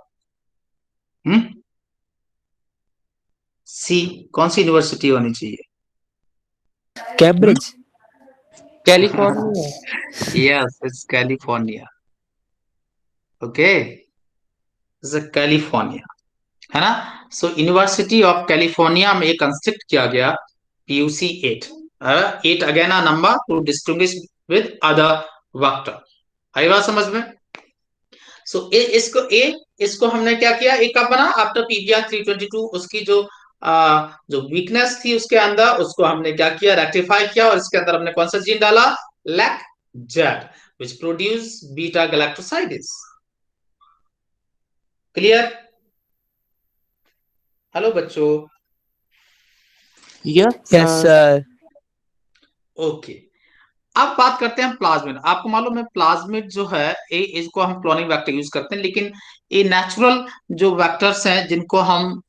[SPEAKER 1] C कौन सी यूनिवर्सिटी होनी चाहिए?
[SPEAKER 5] Cambridge.
[SPEAKER 4] California.
[SPEAKER 1] Yes, it's California. Okay, it's California, है ना? सो यूनिवर्सिटी ऑफ कैलिफोर्निया में कंस्ट्रक्ट किया गया PUC8। 8 again a number to distinguish with other vector. आई बात समझ में? सो इसको हमने क्या किया? एक कब बना? After PBR 322। उसकी जो वीकनेस थी उसके अंदर, उसको हमने क्या किया? रेक्टिफाई किया। और इसके अंदर हमने कौन सा जीन डाला? Lac Z, which produce beta galactosidase. Clear? Hello बच्चों।
[SPEAKER 4] Yes
[SPEAKER 5] yes
[SPEAKER 4] sir.
[SPEAKER 5] Sir.
[SPEAKER 1] Okay, अब बात करते हैं प्लाज्मिड। आपको मालूम है प्लाज्मिड जो है, इसको हम क्लोनिंग वेक्टर यूज करते हैं, लेकिन ये नेचुरल जो वेक्टर्स हैं जिनको हम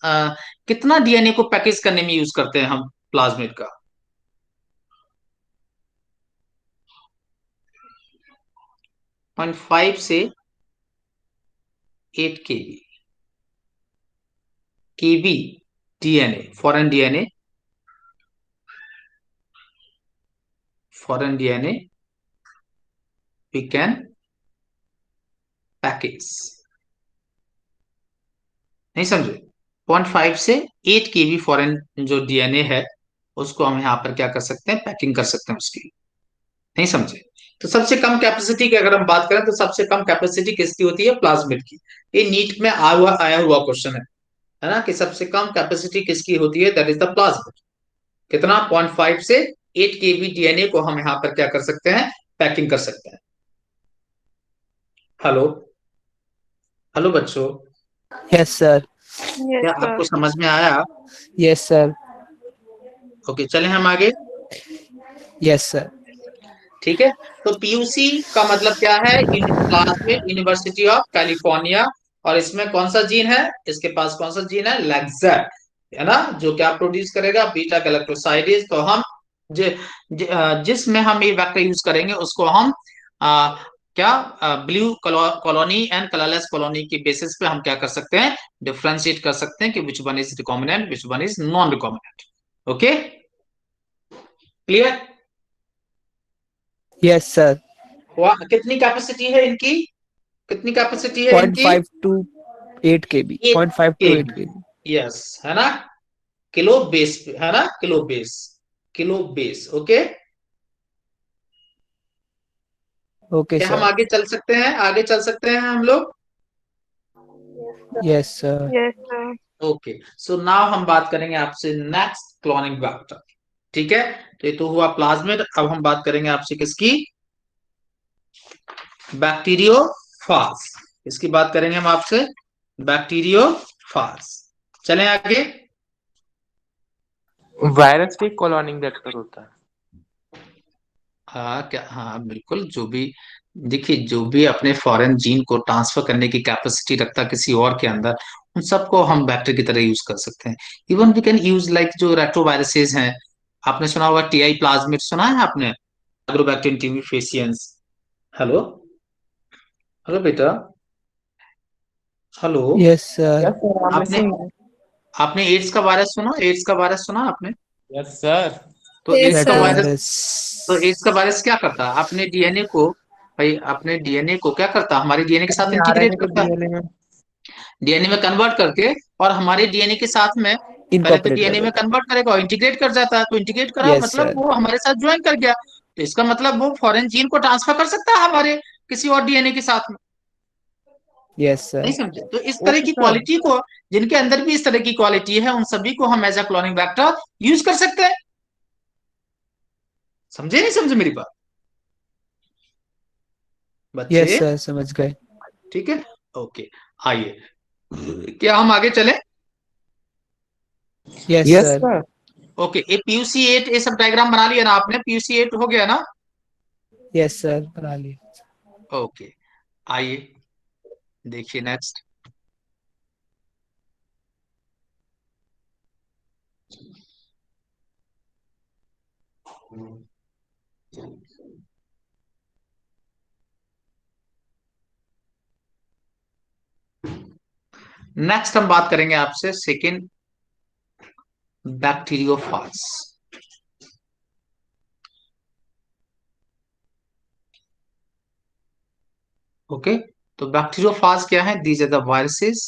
[SPEAKER 1] कितना DNA को पैकेज करने में यूज करते हैं हम प्लाज्मिड का? 0.5 से 8 KB DNA, foreign DNA we can package। नहीं समझे? 0.5 से 8 KB फॉरेन जो DNA है, उसको हम यहाँ पर क्या कर सकते हैं? पैकिंग कर सकते हैं उसकी। नहीं समझे? तो सबसे कम कैपेसिटी की अगर हम बात करें तो सबसे कम कैपेसिटी किसकी होती है? प्लाज्मिड की। ये नीट में आया हुआ क्वेश्चन है ना, कि सबसे कम कैपेसिटी किसकी होती है? That is the plasmid. कितना? 0.5 से 8 KB DNA को हम यहाँ पर क्या कर सकते हैं? पैकिंग कर सकते हैं। हेलो, हेलो बच्चों,
[SPEAKER 5] यस सर।
[SPEAKER 1] क्या
[SPEAKER 3] Yes,
[SPEAKER 1] आपको
[SPEAKER 3] sir.
[SPEAKER 1] समझ में आया?
[SPEAKER 5] Yes sir.
[SPEAKER 1] ओके, चले हम आगे।
[SPEAKER 5] Yes sir.
[SPEAKER 1] ठीक है, तो PUC का मतलब क्या है? Plasmid university of California. और इसमें कौन सा जीन है? इसके पास कौन सा जीन है? लैक्जेट, है ना, जो क्या प्रोड्यूस करेगा? बीटा गैलेक्टोसाइडिस। तो हम जिसमें हम ये वेक्टर यूज करेंगे उसको हम क्या blue colony and colourless colony की बेसिस पे हम क्या कर सकते हैं? डिफरेंशिएट कर सकते हैं कि which one is recombinant, which one is non recombinant. Okay, clear?
[SPEAKER 5] Yes sir.
[SPEAKER 1] कितनी कैपेसिटी है इनकी? कितनी कैपेसिटी है
[SPEAKER 5] पॉइंट
[SPEAKER 1] इनकी?
[SPEAKER 5] Five to 8 KB, 0.5 to 8 KB।
[SPEAKER 1] यस, है ना? किलो बेस पे, है ना? Kilo base, kilo base. Okay,
[SPEAKER 5] Okay,
[SPEAKER 1] क्या हम
[SPEAKER 5] sir.
[SPEAKER 1] आगे चल सकते हैं? आगे चल सकते हैं हम लोग?
[SPEAKER 5] Yes, sir.
[SPEAKER 3] Yes, sir.
[SPEAKER 1] Okay, so now हम बात करेंगे आपसे नेक्स्ट क्लोनिंग वेक्टर। ठीक है, तो ये तो हुआ प्लाज्मिड। अब हम बात करेंगे आपसे किसकी? बैक्टीरियोफाज। इसकी बात करेंगे हम आपसे, बैक्टीरियोफाज। चलें आगे।
[SPEAKER 4] वायरस भी कॉलोनिंग वेक्टर होता है?
[SPEAKER 1] हाँ, क्या? हाँ बिल्कुल, जो भी, देखिए, जो भी अपने फॉरेन जीन को ट्रांसफर करने की कैपेसिटी रखता है किसी और के अंदर, उन सबको हम बैक्टीरिया की तरह यूज कर सकते हैं। Even we can use like जो रेट्रोवायरसेस हैं, आपने सुना होगा टीआई प्लाज्मिड, सुना है आपने? Agrobacterium tumefaciens. हेलो, हेलो बेटा, hello.
[SPEAKER 5] Yes, sir.
[SPEAKER 4] Yes sir, I'm
[SPEAKER 1] आपने
[SPEAKER 4] listening.
[SPEAKER 1] आपने एड्स का वायरस सुना? एड्स का वायरस सुना आपने?
[SPEAKER 4] Yes sir.
[SPEAKER 1] तो
[SPEAKER 2] Yes,
[SPEAKER 1] एड्स का
[SPEAKER 2] sir.
[SPEAKER 1] Virus,
[SPEAKER 5] Retrovirus.
[SPEAKER 1] तो एड्स का वायरस क्या करता है? अपने डीएनए को, भाई अपने डीएनए को क्या करता है? हमारे डीएनए के साथ
[SPEAKER 4] अपने
[SPEAKER 1] इंटीग्रेट
[SPEAKER 4] आरएनए को
[SPEAKER 1] करता है,
[SPEAKER 4] डीएनए में
[SPEAKER 1] डीएनए में कन्वर्ट करके, और हमारे डीएनए के साथ में, पहले तो
[SPEAKER 5] Incorporate कर
[SPEAKER 1] डीएनए में
[SPEAKER 5] देता है.
[SPEAKER 1] कन्वर्ट करेगा और इंटीग्रेट कर जाता है। तो इंटीग्रेट करा
[SPEAKER 5] Yes,
[SPEAKER 1] मतलब
[SPEAKER 5] sir.
[SPEAKER 1] वो हमारे साथ ज्वाइन कर गया। तो इसका मतलब वो फॉरेन जीन को ट्रांसफर कर सकता है हमारे किसी और डीएनए के साथ में।
[SPEAKER 5] Yes, sir.
[SPEAKER 1] नहीं समझे? तो इस तरह
[SPEAKER 4] ओके
[SPEAKER 1] की
[SPEAKER 4] सर।
[SPEAKER 1] क्वालिटी को, जिनके अंदर भी इस तरह की क्वालिटी है, उन सभी को हम as a cloning vector use कर सकते हैं। समझे नहीं समझे मेरी बात
[SPEAKER 5] Yes,
[SPEAKER 1] बच्चे?
[SPEAKER 5] sir. समझ गए.
[SPEAKER 1] ठीक है, ओके। आइए, क्या हम आगे चले?
[SPEAKER 5] Yes,
[SPEAKER 4] yes
[SPEAKER 5] sir.
[SPEAKER 4] Sir.
[SPEAKER 1] Okay, ये पीयूसी 8, ये सब डायग्राम बना लिया ना आपने? पीयूसी 8 हो गया ना?
[SPEAKER 5] Yes, sir. बना लिया.
[SPEAKER 1] ओके, आइए देखिए नेक्स्ट। नेक्स्ट हम बात करेंगे आपसे सेकेंड, बैक्टीरियोफाज। ओके, तो बैक्टीरियोफाज क्या है? दीज आर द वायरसेस,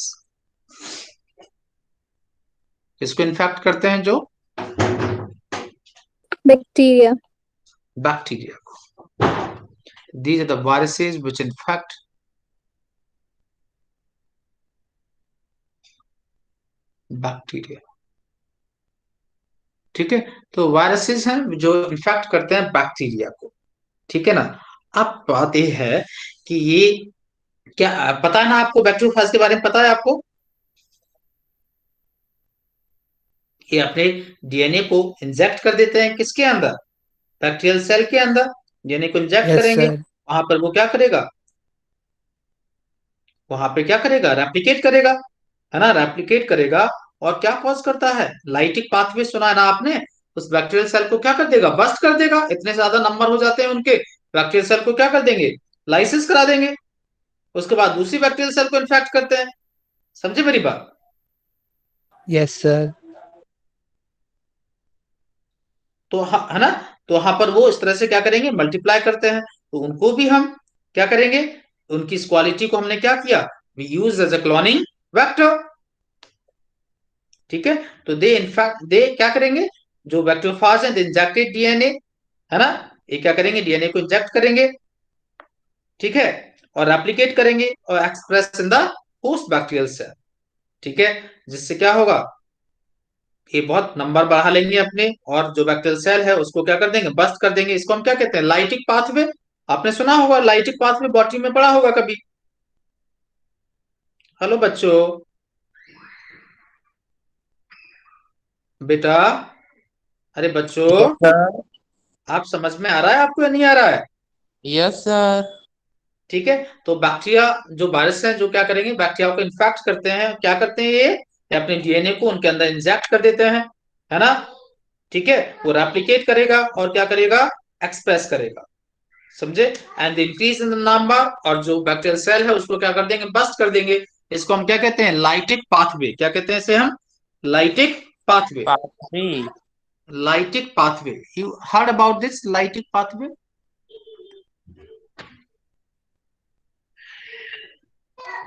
[SPEAKER 1] इसको इन्फेक्ट करते हैं जो
[SPEAKER 2] Bacteria.
[SPEAKER 1] बैक्टीरिया को। These are the viruses which infect bacteria. ठीक है, तो वायरसेस हैं जो इन्फेक्ट करते हैं बैक्टीरिया को। ठीक है ना? अब बात यह है कि ये क्या पता है ना आपको? बैक्टीरियोफाज के बारे में पता है आपको? ये अपने डीएनए को इंजेक्ट कर देते हैं किसके अंदर? बैक्टीरियल सेल के अंदर। डीएनए को इंजेक्ट
[SPEAKER 5] Yes,
[SPEAKER 1] करेंगे,
[SPEAKER 5] sir.
[SPEAKER 1] वहां पर वो क्या करेगा? वहां पे क्या करेगा? रेप्लिकेट करेगा, है ना? रेप्लिकेट करेगा, और क्या कॉज करता है? लाइटिक पाथवे सुना है ना आपने? उस बैक्टीरियल सेल को क्या कर देगा? बस्ट कर देगा। इतने ज्यादा नंबर हो जाते हैं उनके, बैक्टीरियल सेल को क्या कर देंगे? लाइसिस करा देंगे। उसके बाद दूसरी बैक्टीरियल सेल को इन्फेक्ट करते हैं। समझे मेरी बात?
[SPEAKER 5] Yes, sir.
[SPEAKER 1] तो है ना? तो वहां पर वो इस तरह से क्या करेंगे? मल्टीप्लाई करते हैं। तो उनको भी हम क्या करेंगे? उनकी इस क्वालिटी को हमने क्या किया? We use as a cloning vector. ठीक है, तो दे इनफैक्ट दे क्या करेंगे? जो बैक्टीरियोफाज है, इंजेक्टेड डीएनए, है ना? ये क्या करेंगे? डीएनए को इंजेक्ट करेंगे, ठीक है, और रेप्लिकेट करेंगे और express in the host bacterial cell. ठीक है, जिससे क्या होगा? ये बहुत नंबर बढ़ा लेंगे अपने, और जो बैक्टीरियल सेल है उसको क्या कर देंगे? बस्ट कर देंगे। इसको हम क्या कहते हैं? Lytic pathway. आपने सुना होगा लाइटिक पाथवे, बॉटनी में पढ़ा होगा कभी। हेलो बच्चों, बेटा, अरे बच्चों,
[SPEAKER 4] यस सर।
[SPEAKER 1] आप समझ में आ रहा है आपको या नहीं आ रहा है?
[SPEAKER 4] Yes sir.
[SPEAKER 1] ठीक है, तो बैक्टीरिया जो वायरस है, जो क्या करेंगे? बैक्टीरिया को इन्फेक्ट करते हैं। क्या करते हैं ये अपने डीएनए को उनके अंदर इंजेक्ट कर देते हैं, है ना? ठीक है, वो रेप्लिकेट करेगा और क्या करेगा? एक्सप्रेस करेगा। समझे? And increase in the number, और जो बैक्टीरियल सेल है उसको क्या कर देंगे? बस्ट कर देंगे। इसको हम क्या कहते हैं? Lytic pathway. क्या कहते हैं इसे हम? Lytic pathway.
[SPEAKER 4] Pathway.
[SPEAKER 1] Lytic pathway, you heard about this lytic pathway?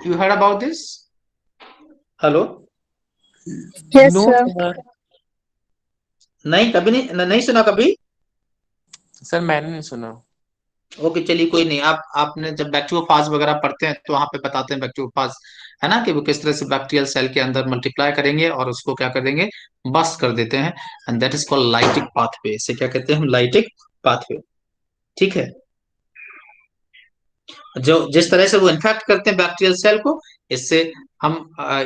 [SPEAKER 1] You heard about this? Hello?
[SPEAKER 2] Yes,
[SPEAKER 4] no
[SPEAKER 2] sir.
[SPEAKER 4] Sir.
[SPEAKER 1] नहीं, कभी नहीं, नहीं सुना कभी?
[SPEAKER 4] सर मैंने नहीं सुना।
[SPEAKER 1] ओके चलिए कोई नहीं, आप आपने जब बैक्टीरियोफाज वगैरह पढ़ते हैं तो वहां पे बताते हैं बैक्टीरियोफाज, है ना, कि वो किस तरह से बैक्टीरियल सेल के अंदर मल्टीप्लाई करेंगे और उसको क्या कर देंगे, बस्ट कर देते हैं। And that is called lytic pathway, इसे क्या कहते हैं हम, लाइटिक पाथवे। ठीक है, जो जिस तरह से वो इन्फेक्ट करते हैं बैक्टीरियल सेल को, इससे हम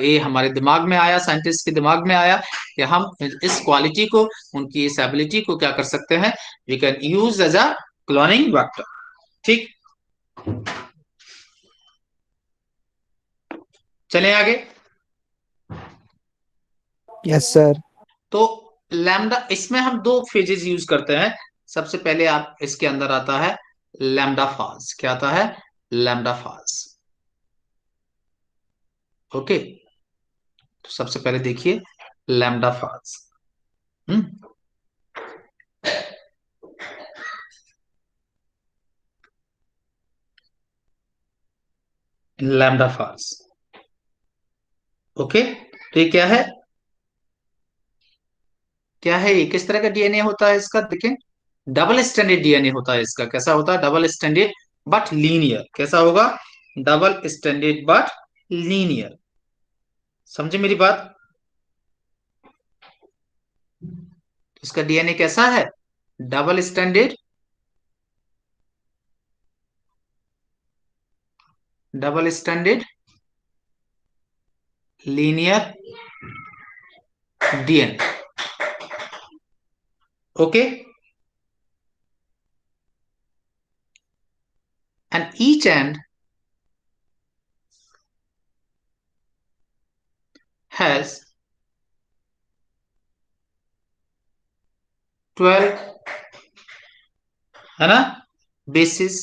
[SPEAKER 1] ये हमारे दिमाग में आया, साइंटिस्ट के दिमाग में आया कि हम इस क्वालिटी को, उनकी इस एबिलिटी को क्या कर सकते हैं, we can use as a cloning vector. ठीक, चलें आगे।
[SPEAKER 5] Yes sir.
[SPEAKER 1] तो लैम्डा, इसमें हम दो फेजेस यूज करते हैं। सबसे पहले आप इसके अंदर आता है लैम्डा फाज, क्या आता है, लैम्डा फाज। ओके, तो सबसे पहले देखिए लैम्डा फाज। लैम्डा फाज। ओके, तो ये क्या है, क्या है ये, किस तरह का डीएनए होता है इसका, देखें, डबल स्टैंडर्ड डीएनए होता है इसका। कैसा होता है, डबल स्टैंडर्ड बट लीनियर। कैसा होगा, डबल स्टैंडर्ड बट लीनियर। समझे मेरी बात, इसका डीएनए कैसा है, double standard, double standard linear DNA. Okay, and each end has 12, है ना, बेसिस,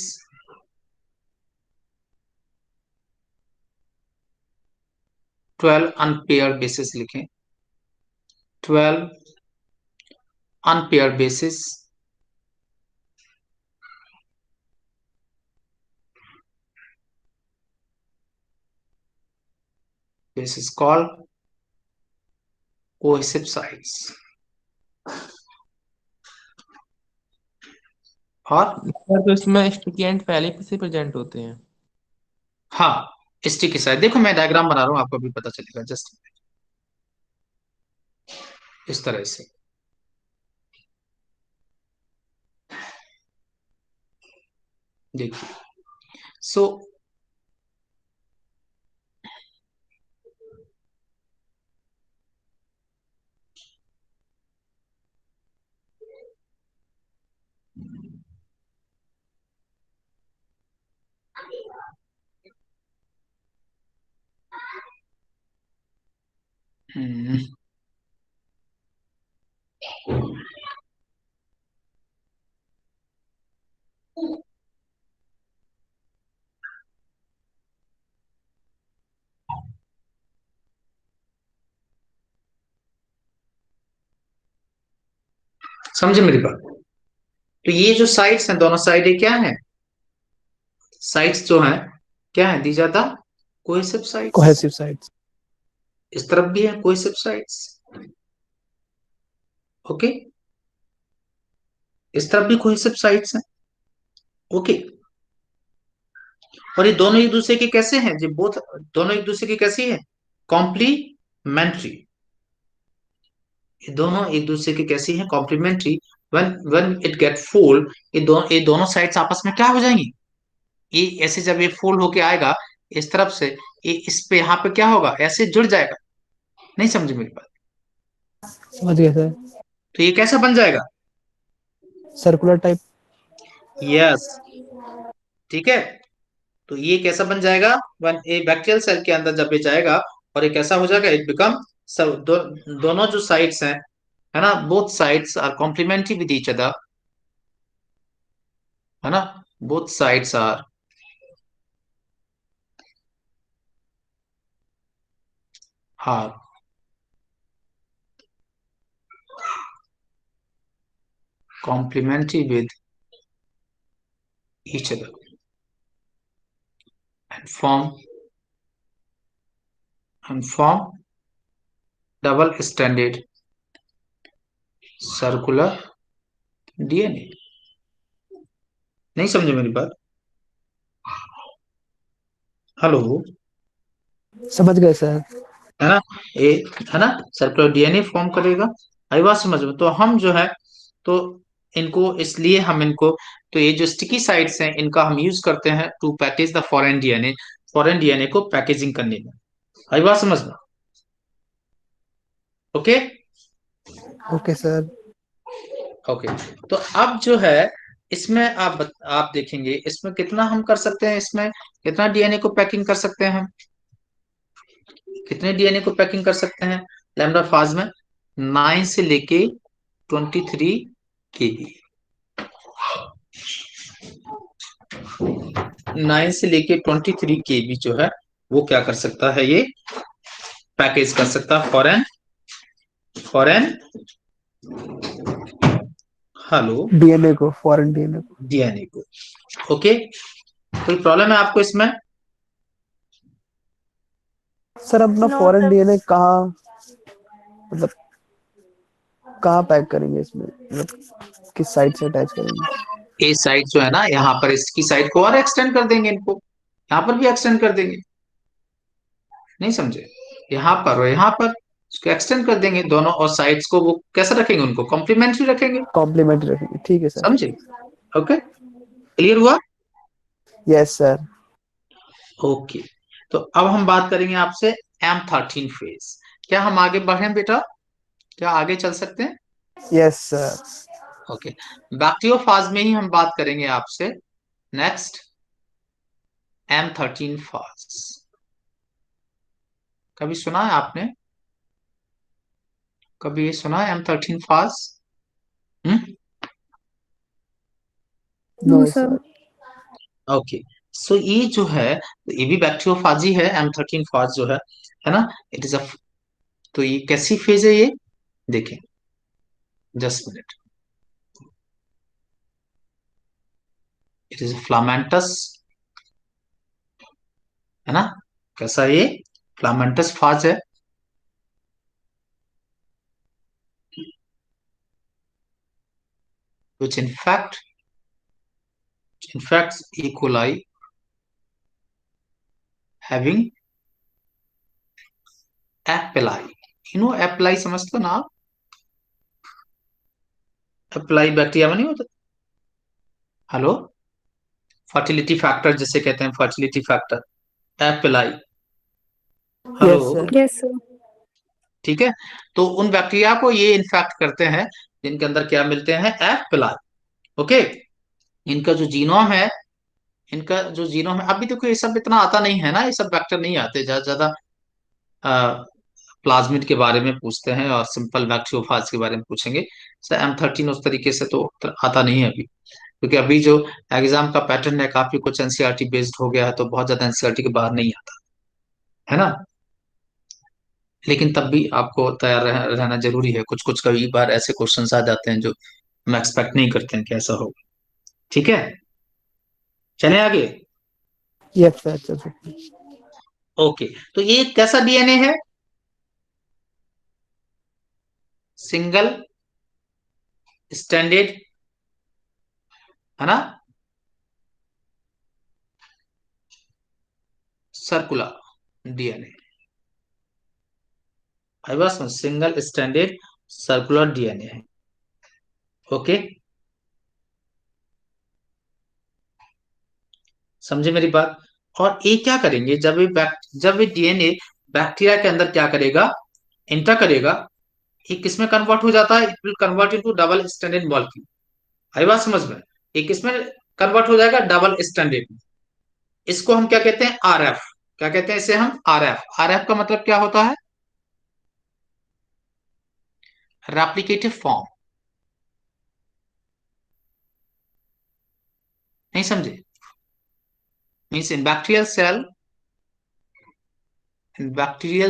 [SPEAKER 1] 12 अनपेयर बेसिस लिखें, 12 unpaired bases. This is called cohesive sites। और
[SPEAKER 4] सर तो इसमें स्टिकी एंड पहले से प्रेजेंट होते हैं।
[SPEAKER 1] हाँ, स्टिकी साइड, देखो मैं डायग्राम बना रहा हूं, आपको भी पता चलेगा, जस्ट इस तरह से। देखिए, सो समझे मेरी बात। तो ये जो साइड्स हैं, दोनों साइड ये क्या है, साइड्स जो हैं क्या है, दी जाता कोहेसिव साइड्स।
[SPEAKER 5] Cohesive sites.
[SPEAKER 1] इस तरफ भी है कोहेसिव साइड्स। ओके, इस तरफ भी कोहेसिव साइड्स हैं। ओके, और ये दोनों एक दूसरे के कैसे हैं, ये बोथ, दोनों एक दूसरे के कैसी है, कॉम्प्लीमेंट्री। ये दोनों एक दूसरे के कैसी हैं, complementary. When when it get fold, ये दोनों साइड्स आपस में क्या हो जाएंगी, ये ऐसे जब ये फोल्ड होके आएगा इस तरफ से, ये इस पे यहाँ पे क्या होगा, ऐसे जुड़ जाएगा। नहीं समझे मेरी बात,
[SPEAKER 5] समझ गया सर।
[SPEAKER 1] तो ये कैसा बन जाएगा,
[SPEAKER 5] सर्कुलर टाइप।
[SPEAKER 1] यस, ठीक है। तो ये कैसा बन जाएगा, वन ए बैक्टीरियल सेल के अंदर जब ये जाएगा और ये कैसा हो जाएगा, इट बिकम सब दोनों जो साइड्स हैं, है ना, both sides are complementary with each other, है ना, both sides are are complementary with each other and form double stranded circular DNA। नहीं समझे मेरी बात? हेलो,
[SPEAKER 5] समझ गए सर।
[SPEAKER 1] है ना? ए, है ना, सर्कुलर डीएनए फॉर्म करेगा। आई बात समझ में? तो हम जो है, तो इनको इसलिए हम इनको, तो ये जो स्टिकी साइट्स हैं इनका हम यूज करते हैं to package the foreign DNA को पैकेजिंग करने में। आई बात समझ में? ओके।
[SPEAKER 5] Okay sir.
[SPEAKER 1] ओके, तो अब जो है इसमें आप देखेंगे इसमें कितना हम कर सकते हैं, इसमें कितना डीएनए को पैकिंग कर सकते हैं हम, कितने डीएनए को पैकिंग कर सकते हैं लैम्डा फाज में? 9 से लेके 23 केबी। 9 से लेके 23 केबी जो है वो क्या कर सकता है, ये पैकेज कर सकता है फॉरेन फॉरेन हेलो
[SPEAKER 5] डीएनए को, फॉरेन डीएनए को।
[SPEAKER 1] डीएनए को। ओके, कोई प्रॉब्लम है आपको इसमें?
[SPEAKER 5] सर अपना
[SPEAKER 3] No,
[SPEAKER 5] फॉरेन
[SPEAKER 3] sir.
[SPEAKER 5] डीएनए कहाँ, मतलब कहाँ पैक करेंगे इसमें, मतलब किस साइड से अटैच करेंगे?
[SPEAKER 1] ए साइड जो है ना, यहाँ पर इसकी साइड को और एक्सटेंड कर देंगे, इनको यहाँ पर भी एक्सटेंड कर देंगे। नहीं समझे? यहाँ पर और यहाँ पर इसको एक्सटेंड कर देंगे दोनों, और साइड्स को वो कैसे रखेंगे, उनको कॉम्प्लीमेंट्री रखेंगे।
[SPEAKER 5] कॉम्प्लीमेंट्री रखेंगे, ठीक है सर।
[SPEAKER 1] समझे? ओके, क्लियर हुआ?
[SPEAKER 5] Yes sir.
[SPEAKER 1] ओके, तो अब हम बात करेंगे आपसे M13 फेज। क्या हम आगे बढ़े बेटा? क्या आगे चल सकते हैं?
[SPEAKER 5] Yes sir.
[SPEAKER 1] ओके, बैक्टीरियोफाज में ही हम बात करेंगे आपसे। Next, M13 phage. कभी सुना है आपने? कभी ये सुना है M13 phage? Hmm.
[SPEAKER 2] No
[SPEAKER 5] no
[SPEAKER 2] sir.
[SPEAKER 5] Sir.
[SPEAKER 1] Okay, so ये जो है ये भी बैक्टीरियोफाज ही है, M13 फाज जो है ना? इट इज अ, तो ये कैसी फेज है ये? देखें, just minute. It is filamentous, है ना? कैसा ये? फ्लामेंटस फाज है। which infects E. coli having apply. Apply समझते हो ना आप? एप्लाई बैक्टीरिया में नहीं होता? हेलो, फर्टिलिटी फैक्टर जिसे कहते हैं, fertility factor apply. Hello,
[SPEAKER 5] yes sir.
[SPEAKER 2] Yes sir.
[SPEAKER 1] ठीक है। तो उन बैक्टीरिया को ये इन्फेक्ट करते हैं जिनके अंदर क्या मिलते हैं, एप्लाई। ओके, इनका जो जीनोम है, इनका जो जीनोम है, अभी देखो ये सब इतना आता नहीं है ना, ये सब वेक्टर नहीं आते, ज्यादा ज्यादा प्लाज्मिड के बारे में पूछते हैं और सिंपल बैक्टीरियोफाज के बारे में पूछेंगे। M13 उस तरीके से तो आता नहीं है अभी, क्योंकि अभी जो एग्जाम का पैटर्न है काफी कुछ एनसीईआरटी बेस्ड हो गया है, तो बहुत ज्यादा एनसीईआरटी के बाहर नहीं आता है ना। लेकिन तब भी आपको तैयार रहना जरूरी है, कुछ कुछ कई बार ऐसे क्वेश्चंस आ जाते हैं जो हम एक्सपेक्ट नहीं करते हैं कि ऐसा होगा। ठीक है, चलें आगे।
[SPEAKER 5] यस सर, चल सकते हैं।
[SPEAKER 1] ओके, तो ये कैसा डीएनए है? सिंगल स्टैंडर्ड, है ना, सर्कुलर डीएनए। आई बस सिंगल स्टैंडर्ड सर्कुलर डीएनए है। ओके, समझे मेरी बात? और ये क्या करेंगे, जब ये डीएनए बैक्टीरिया के अंदर क्या करेगा, एंटर करेगा, ये किसमें कन्वर्ट हो जाता है? It will convert into double standard molecule. आई बात समझ में? ये किसमें कन्वर्ट हो जाएगा? Double standard. इसको हम क्या कहते हैं? आरएफ। क्या कहते हैं इसे हम? आरएफ। आरएफ का मतलब क्या होता है? Replicative form. नहीं समझे? Means in bacterial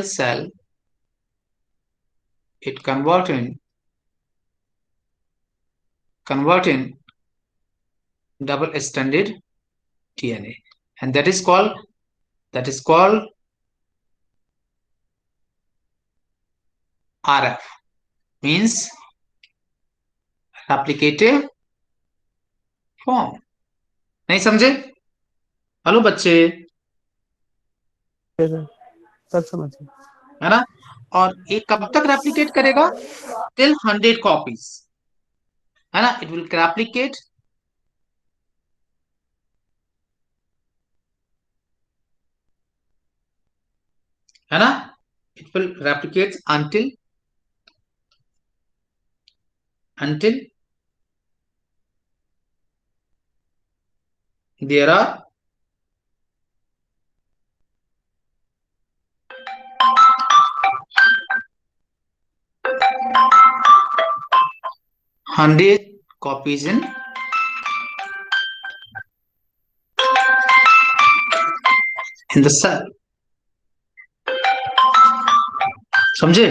[SPEAKER 1] cell, it convert in double stranded DNA, and that is called RF, means replicative form. नहीं समझे? हेलो बच्चे,
[SPEAKER 5] ठीक है सर, सब समझ गए।
[SPEAKER 1] है ना? और ये कब तक रेप्लिकेट करेगा? टिल 100 कॉपीज, है ना? इट विल रेप्लिकेट, है ना? It will replicate until there are 100 copies in the cell। समझे?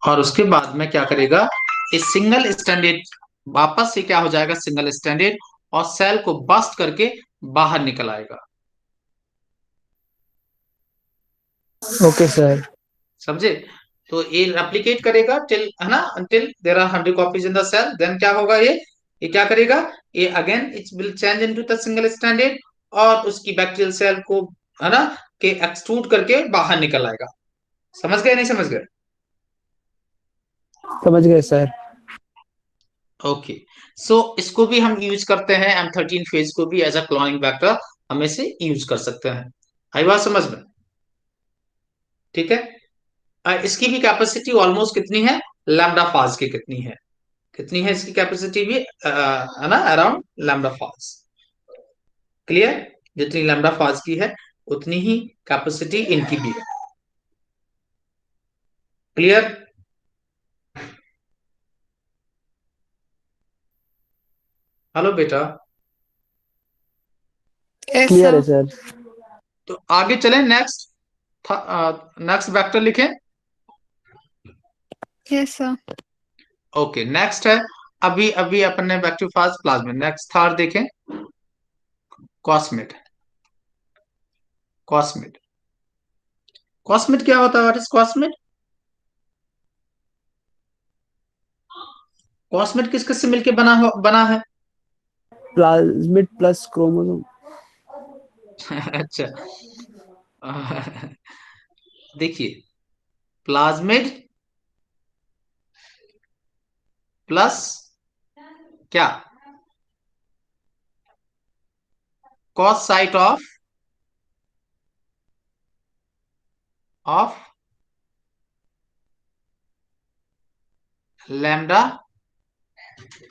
[SPEAKER 1] और उसके बाद में क्या करेगा, इस सिंगल स्टैंडर्ड वापस से क्या हो जाएगा, सिंगल स्टैंडर्ड, और सेल को बस्ट करके बाहर निकल आएगा।
[SPEAKER 5] Okay sir.
[SPEAKER 1] समझे? तो ये रेप्लिकेट करेगा टिल, है ना, until there are 100 copies in the cell, then क्या होगा, ये क्या करेगा, ये again it will change into the single standard, और उसकी बैक्टीरियल सेल को, है ना, के एक्सट्रूड करके बाहर निकल आएगा। समझ गए नहीं समझ गए?
[SPEAKER 5] समझ गए सर।
[SPEAKER 1] ओके, सो इसको भी हम यूज करते हैं, M13 फेज को भी एज अ क्लोनिंग वेक्टर हम इसे यूज कर सकते हैं। आई बात समझ में? ठीक है। इसकी भी कैपेसिटी ऑलमोस्ट कितनी है, लैम्डा फाज की कितनी है, कितनी है इसकी कैपेसिटी भी, है ना, अराउंड लैम्डा फाज। क्लियर? जितनी लैम्डा फाज की है उतनी ही कैपेसिटी इनकी भी है। क्लियर? हेलो बेटा,
[SPEAKER 5] क्लियर है सर।
[SPEAKER 1] तो आगे चलें, नेक्स्ट, नेक्स्ट वेक्टर लिखें।
[SPEAKER 2] Yes sir.
[SPEAKER 1] ओके, नेक्स्ट है, अभी अभी अपन ने वेक्टर फाज प्लाज्मिड, नेक्स्ट थर्ड देखें, कॉस्मिड। कॉस्मिड, कॉस्मिड क्या होता है, व्हाट इज कॉस्मिड? कॉस्मिड किस किस से मिलके बना है?
[SPEAKER 5] Plasmid plus chromosome.
[SPEAKER 1] अच्छा, देखिए, प्लाज्मिड प्लस क्या, cos site of lambda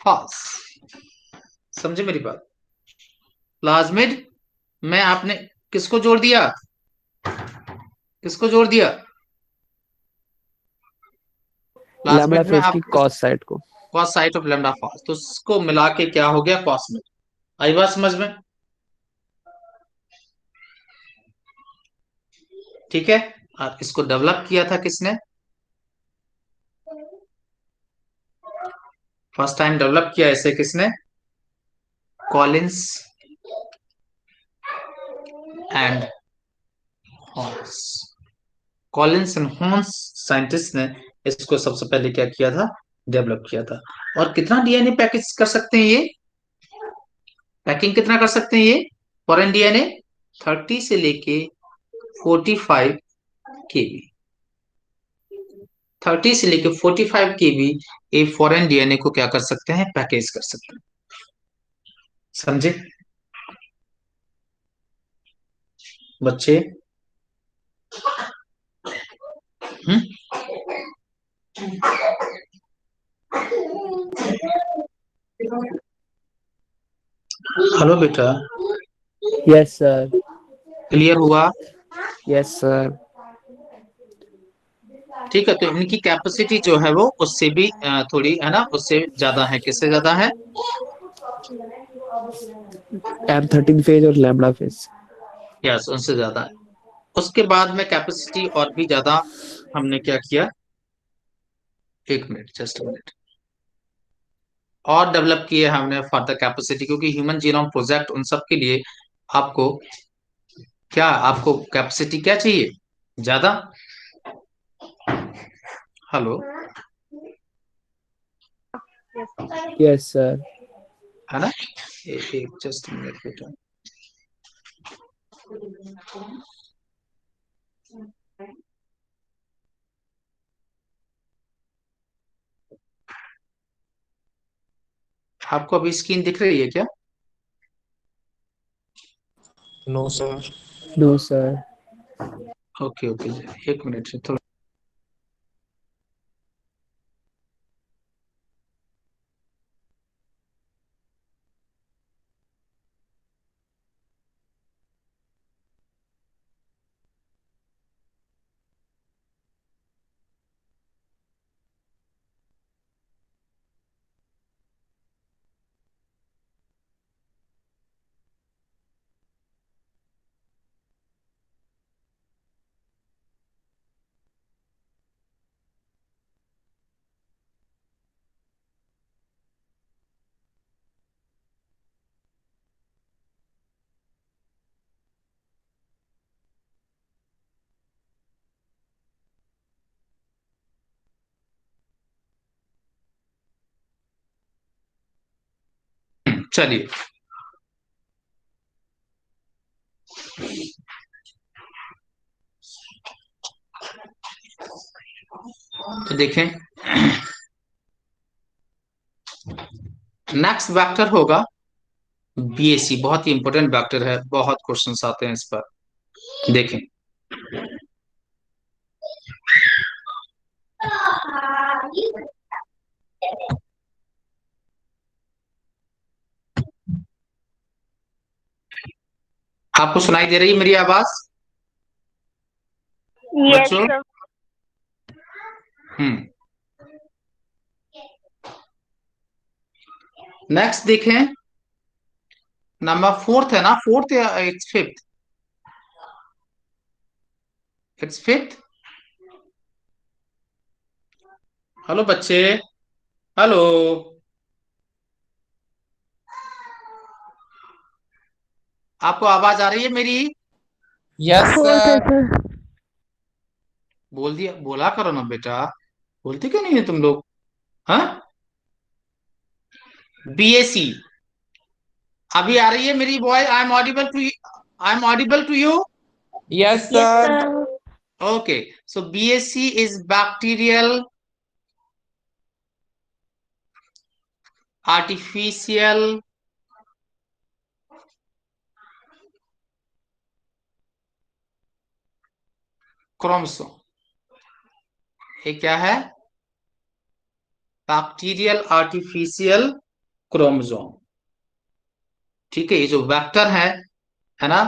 [SPEAKER 1] phage. समझे मेरी बात? प्लाज्मिड में आपने किसको जोड़ दिया, किसको जोड़ दिया?
[SPEAKER 5] लैम्डा
[SPEAKER 1] प्लाज्मिड में
[SPEAKER 5] फेज
[SPEAKER 1] आप
[SPEAKER 5] की कॉस साइड को।
[SPEAKER 1] Cos site of lambda phage, तो उसको मिला के क्या हो गया, कॉस्मिड। आई बात समझ में? ठीक है। और इसको डेवलप किया था किसने, फर्स्ट टाइम डेवलप किया इसे किसने, Collins and horse. Collins and horse scientist ने इसको सबसे पहले क्या किया था, डेवलप किया था। और कितना डीएनए पैकेज कर सकते हैं ये, पैकिंग कितना कर सकते हैं ये फॉरेन डीएनए, 30 से लेके 45 केबी, 30 से लेके 45 केबी ये फॉरेन डीएनए को क्या कर सकते हैं, पैकेज कर सकते हैं। समझे बच्चे? हम्म, हेलो बेटा,
[SPEAKER 5] यस सर।
[SPEAKER 1] क्लियर हुआ?
[SPEAKER 5] Yes sir.
[SPEAKER 1] ठीक है, तो इनकी कैपेसिटी जो है वो उससे भी थोड़ी, है ना, उससे ज्यादा है, किससे ज्यादा है,
[SPEAKER 5] M13 फेज और लैम्डा फेज।
[SPEAKER 1] यस उनसे ज्यादा है। उसके बाद में कैपेसिटी और भी ज्यादा हमने क्या किया, एक मिनट, जस्ट मिनट, और डेवलप किए हमने फर्दर कैपेसिटी, क्योंकि ह्यूमन जीनोम प्रोजेक्ट उन सब के लिए आपको क्या, आपको कैपेसिटी क्या चाहिए, ज्यादा। Hello,
[SPEAKER 5] Yes, sir.
[SPEAKER 1] है ना? एक जस्ट मिनट बेटा। आपको अभी स्क्रीन दिख रही है क्या?
[SPEAKER 4] No sir.
[SPEAKER 5] No, sir.
[SPEAKER 1] Okay okay, एक मिनट से थोड़ा। चलिए, तो देखें, नेक्स्ट वेक्टर होगा बीएसी। बहुत ही इंपॉर्टेंट वेक्टर है, बहुत क्वेश्चंस आते हैं इस पर। देखें, आपको सुनाई दे रही है मेरी आवाज
[SPEAKER 3] Yes,
[SPEAKER 1] बच्चों?
[SPEAKER 3] sir.
[SPEAKER 1] नेक्स्ट देखें, नंबर फोर्थ है ना, फोर्थ या it's fifth? It's fifth. Hello बच्चे, हेलो, आपको आवाज आ रही है मेरी?
[SPEAKER 4] यस
[SPEAKER 3] Fourth है
[SPEAKER 4] सर।
[SPEAKER 3] sir.
[SPEAKER 1] बोल दिया, बोला करो ना बेटा, बोलते क्यों नहीं है तुम लोग? हाँ, बीएसी। अभी आ रही है मेरी voice? I am audible to, I am audible to you?
[SPEAKER 4] Yes
[SPEAKER 3] Yes,
[SPEAKER 4] sir.
[SPEAKER 3] sir.
[SPEAKER 1] Okay, so BSC is bacterial artificial chromosome। ये क्या है? Bacterial artificial chromosome. ठीक है, ये जो वेक्टर है ना,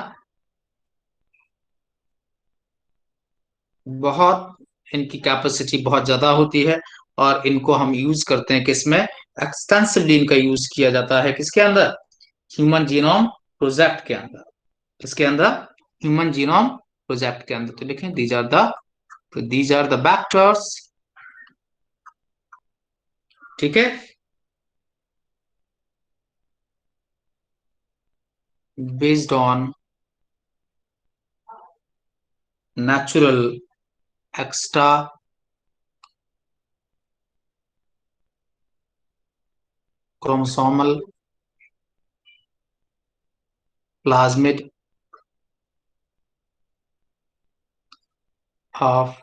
[SPEAKER 1] बहुत, इनकी कैपेसिटी बहुत ज्यादा होती है, और इनको हम यूज करते हैं किसमें? एक्सटेंसिवली इनका यूज किया जाता है किसके अंदर? ह्यूमन जीनोम प्रोजेक्ट के अंदर। किसके अंदर? ह्यूमन जीनोम प्रोजेक्ट के अंदर। तो लिखें दीज आर द वेक्टर्स। ठीक है, based on natural extra chromosomal plasmid of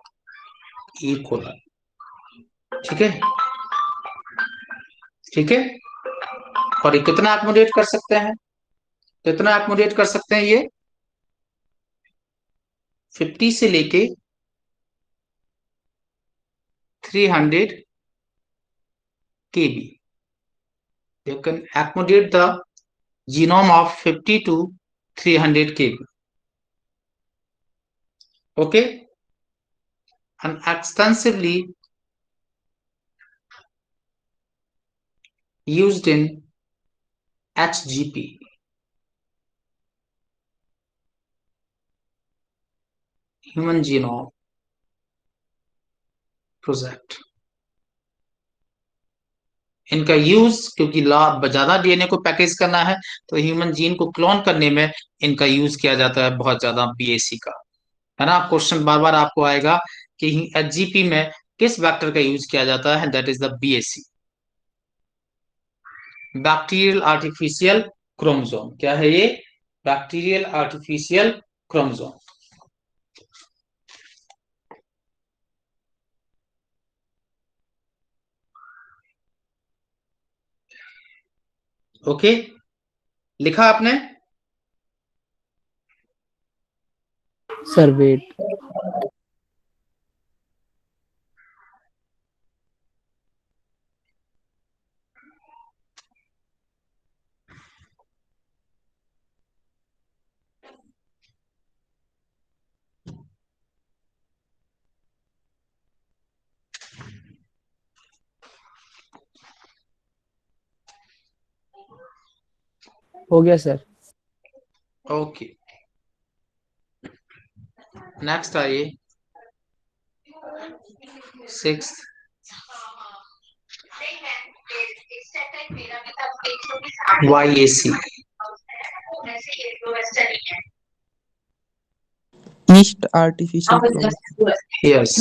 [SPEAKER 1] E coli. ठीक है, ठीक है। और ये कितना एक्मोडेट कर सकते हैं? कितना एक्मोडेट कर सकते हैं ये? 50 से लेके 300 kb। You can accommodate the genome of 50 to 300 kb. Okay, and extensively used in HGP, Human Genome Project। इनका यूज, क्योंकि ज्यादा डीएनए को पैकेज करना है, तो ह्यूमन जीन को क्लोन करने में इनका यूज किया जाता है बहुत ज्यादा, बीएसी का। है ना? क्वेश्चन बार बार आपको आएगा कि एचजीपी में किस वेक्टर का यूज किया जाता है, that is the BAC. Bacterial artificial chromosome. क्या है ये? Bacterial artificial chromosome. ओके, लिखा आपने?
[SPEAKER 5] सर वेट, हो गया सर।
[SPEAKER 1] ओके, नेक्स्ट आइए, 6th। YAC।
[SPEAKER 4] Yeast artificial chromosome.
[SPEAKER 1] Yes,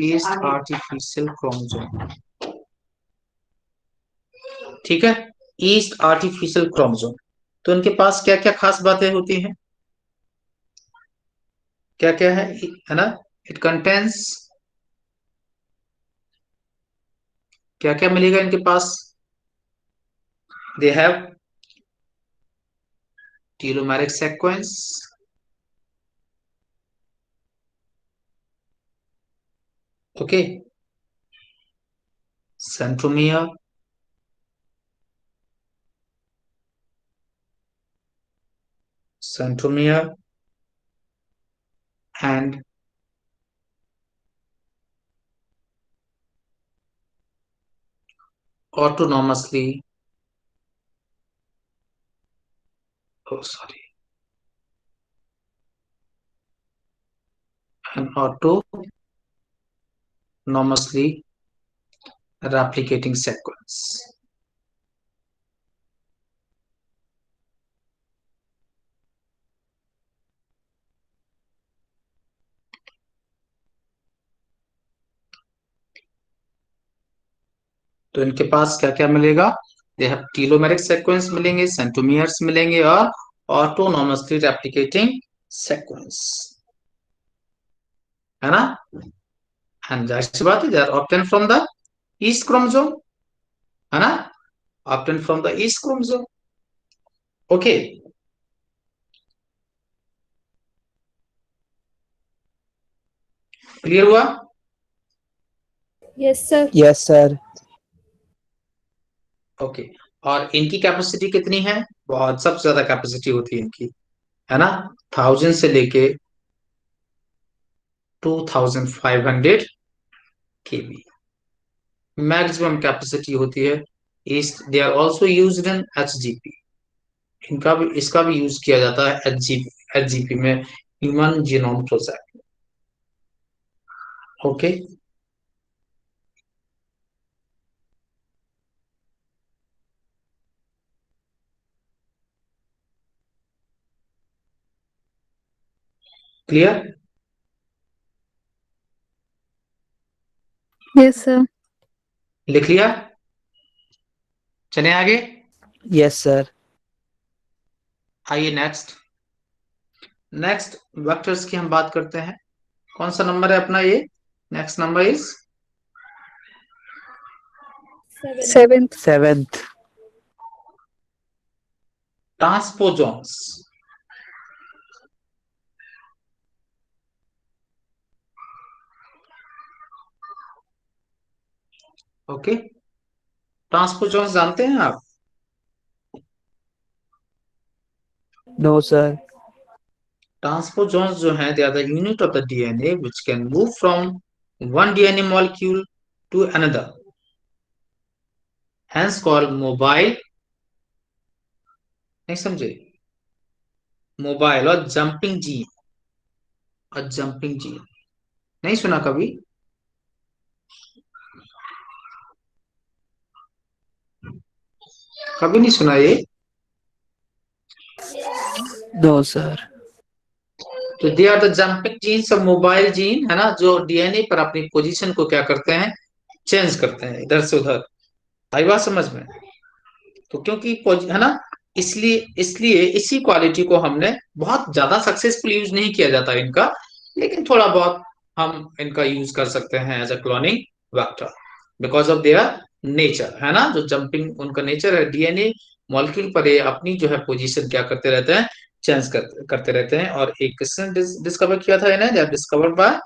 [SPEAKER 1] yeast artificial chromosome. ठीक है, ईस्ट आर्टिफिशियल क्रोमोसोम। तो इनके पास क्या क्या खास बातें होती हैं? क्या क्या है ना? इट कंटेन्स, क्या क्या मिलेगा इनके पास? They have telomeric sequence, okay, centromere, centromere and autonomously, oh sorry, and autonomously replicating sequence। तो इनके पास क्या क्या मिलेगा? दे हैव टेलोमेरिक सीक्वेंस मिलेंगे, सेंट्रोमियर्स मिलेंगे और ऑटोनॉमसली रेप्लिकेटिंग सीक्वेंस, है ना? एंड जाहिर सी बात है, they are obtain from the yeast chromosome, है ना? Obtain from the yeast chromosome. Okay, clear हुआ?
[SPEAKER 2] Yes, sir.
[SPEAKER 5] Yes sir.
[SPEAKER 1] Okay, और इनकी कैपेसिटी कितनी है? बहुत, सबसे ज्यादा कैपेसिटी होती है इनकी, है ना? 1000 से लेके 2500 केबी मैक्सिमम कैपेसिटी होती है। इस they are also used in HGP, इनका भी, इसका भी यूज किया जाता है एचजीपी में, human genome project. Okay, clear?
[SPEAKER 2] Yes, sir.
[SPEAKER 1] लिख लिया? चले आगे,
[SPEAKER 5] यस सर।
[SPEAKER 1] आइए नेक्स्ट। नेक्स्ट वेक्टर्स की हम बात करते हैं। कौन सा नंबर है अपना ये? Next number is
[SPEAKER 2] Seventh.
[SPEAKER 5] Seventh.
[SPEAKER 1] Transposons. Okay, transposons जानते हैं आप?
[SPEAKER 5] No sir.
[SPEAKER 1] ट्रांसपोजॉन्स जो हैं, they are the unit of the DNA which can move from one DNA molecule to another, hence called mobile. नहीं समझे? मोबाइल और jumping gene, और jumping gene नहीं सुना कभी? कभी नहीं सुना ये?
[SPEAKER 5] No sir.
[SPEAKER 1] तो they are the jumping genes of mobile gene, है ना, जो डीएनए पर अपनी पोजीशन को क्या करते हैं, चेंज करते हैं इधर से उधर। आई बात समझ में? तो क्योंकि है ना, इसलिए इसलिए इसी क्वालिटी को हमने बहुत ज्यादा सक्सेसफुल यूज नहीं किया जाता इनका, लेकिन थोड़ा बहुत हम इनका यूज कर सकते हैं as a cloning vector because of their nature, है ना, जो जंपिंग उनका नेचर है, डीएनए मॉलिक्यूल पर ये अपनी जो है पोजीशन क्या करते रहते हैं, चेंज करते रहते हैं। और एक किसने डिस्कवर किया था इन्हें, जब डिस्कवर्ड बाय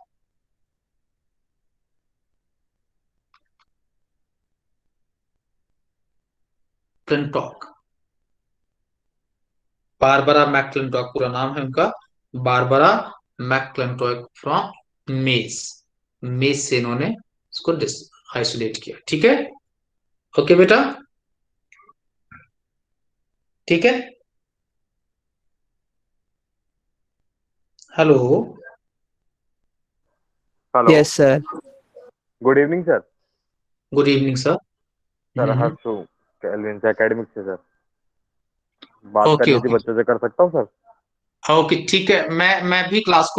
[SPEAKER 1] क्लिंटॉक, बारबरा मैकक्लिंटॉक पूरा नाम है उनका, बारबरा मैकक्लिंटॉक फ्रॉम मेस। मेस से इन्होंने इसको आइसोलेट किया। ठीक है, ओके बेटा, ठीक है। Hello,
[SPEAKER 6] hello,
[SPEAKER 5] yes sir.
[SPEAKER 6] Good evening sir.
[SPEAKER 1] Good evening sir.
[SPEAKER 6] Sir Harsh Calvin academic से सर, बात
[SPEAKER 1] ओके
[SPEAKER 6] करनी थी
[SPEAKER 1] ओके
[SPEAKER 6] बच्चों से, कर सकता हूँ सर?
[SPEAKER 1] ओके, ठीक है, मैं भी क्लास को